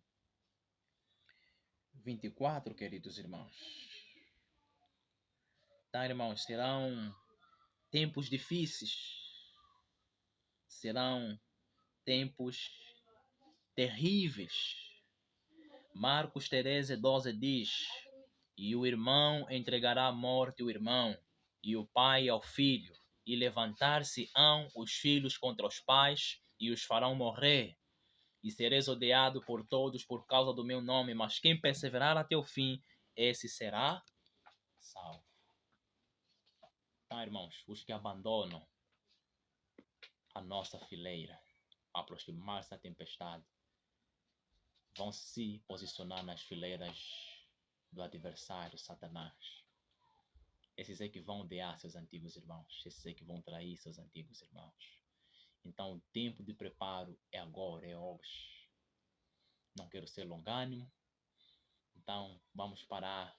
24, queridos irmãos. Tá, irmãos, serão tempos difíceis, serão tempos terríveis. Marcos 13:12 diz: e o irmão entregará à morte o irmão, e o pai ao filho, e levantar-se-ão os filhos contra os pais, e os farão morrer. E sereis odiado por todos por causa do meu nome, mas quem perseverar até o fim, esse será salvo. Então, irmãos, os que abandonam a nossa fileira, aproximar-se da tempestade, vão se posicionar nas fileiras do adversário, Satanás. Esses é que vão odiar seus antigos irmãos. Esses é que vão trair seus antigos irmãos. Então, o tempo de preparo é agora, é hoje. Não quero ser longânimo. Então, vamos parar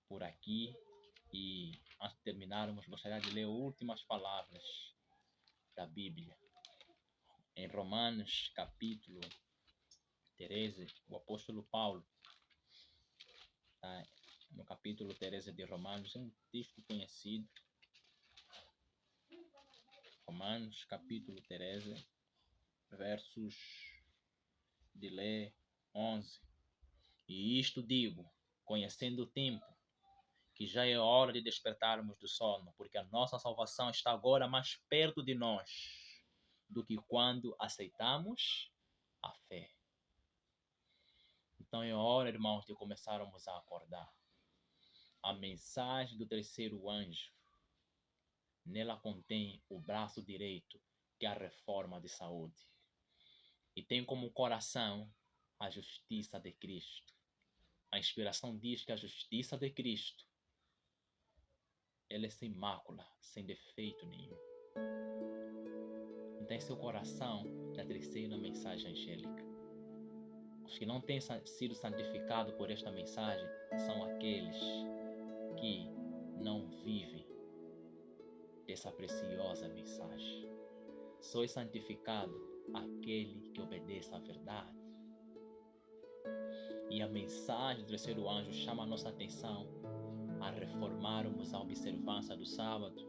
por aqui. E, antes de terminarmos, gostaria de ler as últimas palavras da Bíblia. Em Romanos, capítulo 13, o apóstolo Paulo, tá? No capítulo 13 de Romanos, é um texto conhecido. Romanos, capítulo 13, versos de ler 11. E isto digo, conhecendo o tempo, que já é hora de despertarmos do sono, porque a nossa salvação está agora mais perto de nós do que quando aceitamos a fé. Então é hora, irmãos, de começarmos a acordar. A mensagem do terceiro anjo, nela contém o braço direito, que é a reforma de saúde. E tem como coração a justiça de Cristo. A inspiração diz que a justiça de Cristo, ela é sem mácula, sem defeito nenhum. Então esse é o coração da terceira mensagem angélica. Os que não têm sido santificados por esta mensagem são aqueles que não vivem dessa preciosa mensagem. Só é santificado aquele que obedece à verdade. E a mensagem do terceiro anjo chama a nossa atenção a reformarmos a observância do sábado,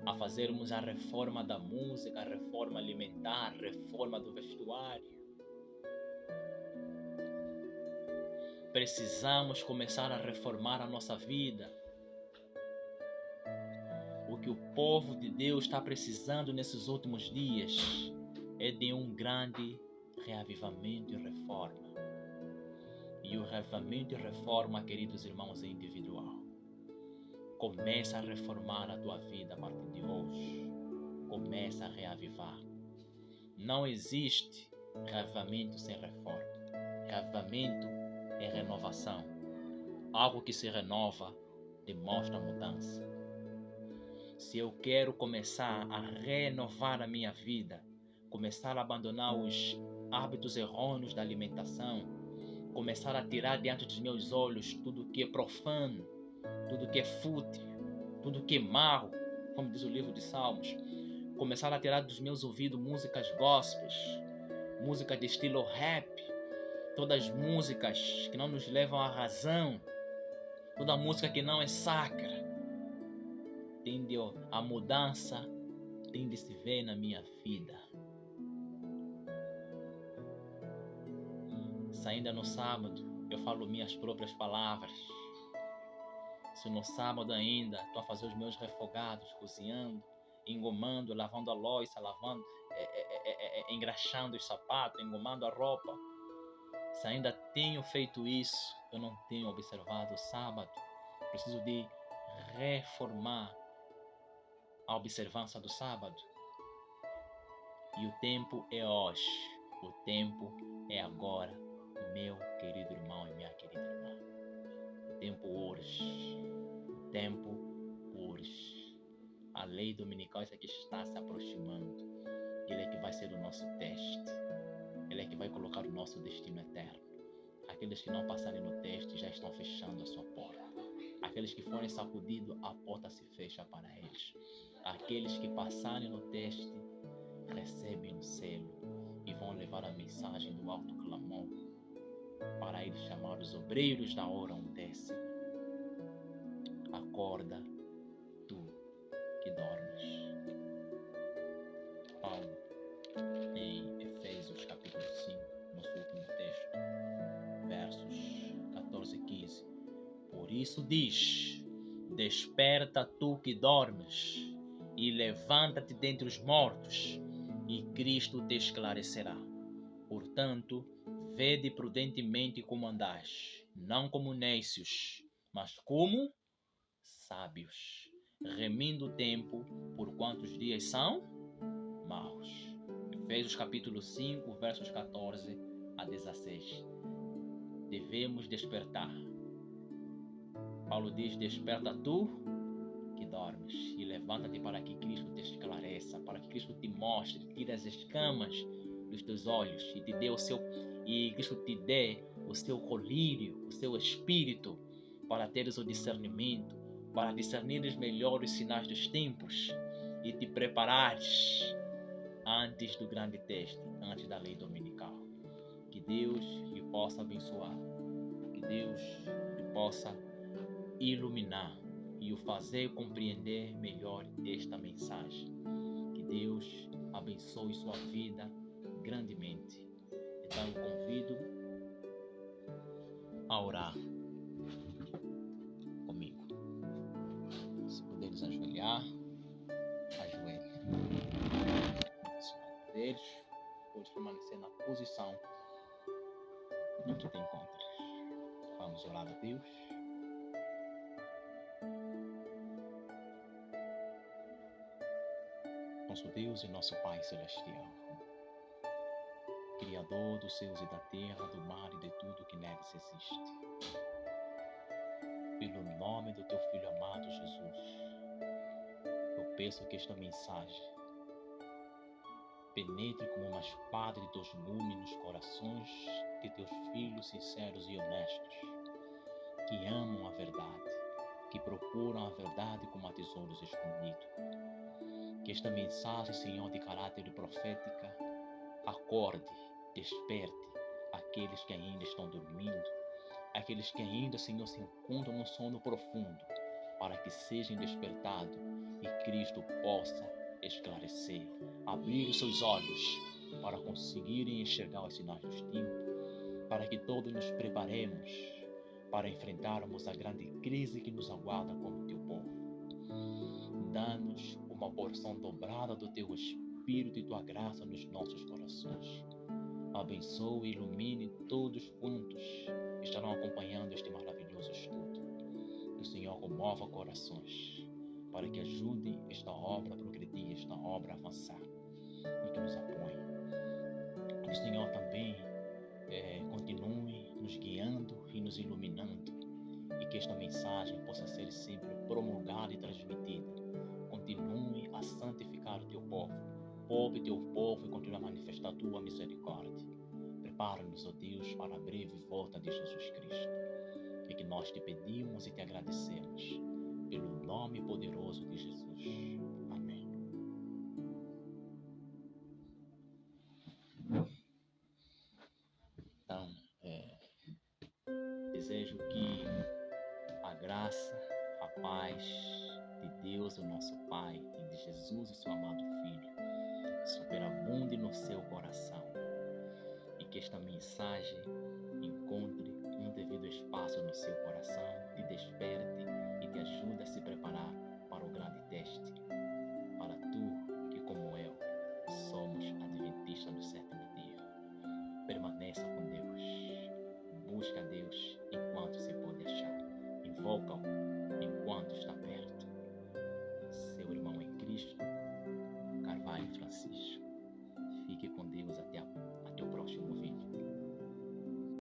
a fazermos a reforma da música, a reforma alimentar, a reforma do vestuário. Precisamos começar a reformar a nossa vida. O que o povo de Deus está precisando nesses últimos dias é de um grande reavivamento e reforma. E o reavivamento e reforma, queridos irmãos, é individual. Começa a reformar a tua vida a partir de hoje. Começa a reavivar. Não existe reavivamento sem reforma. Reavivamento é renovação. Algo que se renova demonstra mudança. Se eu quero começar a renovar a minha vida, começar a abandonar os hábitos errôneos da alimentação, começar a tirar diante dos meus olhos tudo que é profano, tudo que é fútil, tudo que é mau, como diz o livro de Salmos, começar a tirar dos meus ouvidos músicas gospels, músicas de estilo rap, todas as músicas que não nos levam à razão, toda música que não é sacra. A mudança tem de se ver na minha vida. Se ainda no sábado eu falo minhas próprias palavras, se no sábado ainda estou a fazer os meus refogados, cozinhando, engomando, lavando a louça, engraxando os sapatos, engomando a roupa, se ainda tenho feito isso, eu não tenho observado o sábado. Preciso de reformar a observância do sábado. E o tempo é hoje, o tempo é agora, meu querido irmão e minha querida irmã. O tempo urge, o tempo urge. A lei dominical é que está se aproximando. Ele é que vai ser o nosso teste. Ele é que vai colocar o nosso destino eterno. Aqueles que não passarem no teste já estão fechando a sua porta. Aqueles que forem sacudidos, a porta se fecha para eles. Aqueles que passarem no teste, recebem o selo e vão levar a mensagem do alto clamor para ele chamar os obreiros da hora undécima. Acorda, tu que dormes. Paulo, em Efésios capítulo 5, nosso último texto, versos 14 e 15. Por isso diz: desperta tu que dormes, e levanta-te dentre os mortos, e Cristo te esclarecerá. Portanto, vede prudentemente como andais, não como necios, mas como sábios, remindo o tempo, porquanto os dias são maus. Efésios capítulo 5, versos 14 a 16. Devemos despertar. Paulo diz: desperta tu que dormes, e levanta-te para que Cristo te esclareça, para que Cristo te mostre, tire as escamas dos teus olhos e Cristo te dê o seu colírio, o seu espírito, para teres o discernimento, para discernires melhor os sinais dos tempos e te preparares antes do grande teste, antes da lei dominical. Que Deus lhe possa abençoar, que Deus lhe possa iluminar e o fazer compreender melhor esta mensagem. Que Deus abençoe sua vida grandemente. Então eu convido a orar comigo. Se puderes ajoelhar, ajoelhe. Se não puderes, pode permanecer na posição em que te encontras. Vamos orar a Deus. Nosso Deus e nosso Pai Celestial, Criador dos céus e da terra, do mar e de tudo que neles existe. Pelo nome do Teu Filho amado Jesus, eu peço que esta mensagem penetre como uma espada de 2 gumes nos corações de Teus filhos sinceros e honestos, que amam a verdade, que procuram a verdade como a tesouros escondidos. Que esta mensagem, Senhor, de caráter profética, acorde, desperte aqueles que ainda estão dormindo, aqueles que ainda, Senhor, se encontram no sono profundo, para que sejam despertados e Cristo possa esclarecer, abrir os seus olhos para conseguirem enxergar os sinais dos tempos, para que todos nos preparemos para enfrentarmos a grande crise que nos aguarda como Teu povo. Dá-nos uma porção dobrada do Teu Espírito e Tua graça nos nossos corações. Abençoe e ilumine todos quantos estarão acompanhando este maravilhoso estudo. Que o Senhor comova corações, para que ajude esta obra a progredir, esta obra a avançar e que nos apoie. Que o Senhor também continue nos guiando e nos iluminando, e que esta mensagem possa ser sempre promulgada e transmitida. Continue a santificar o teu povo, poupe teu povo e continue a manifestar a tua misericórdia. Prepara-nos, ó Deus, para a breve volta de Jesus Cristo. É que nós te pedimos e te agradecemos, pelo nome poderoso de Jesus. Amém. Então, desejo que a graça, a paz de Deus, o nosso Pai, e de Jesus, o seu amado Filho, superabunde no seu coração, e que esta mensagem encontre um devido espaço no seu coração, te desperte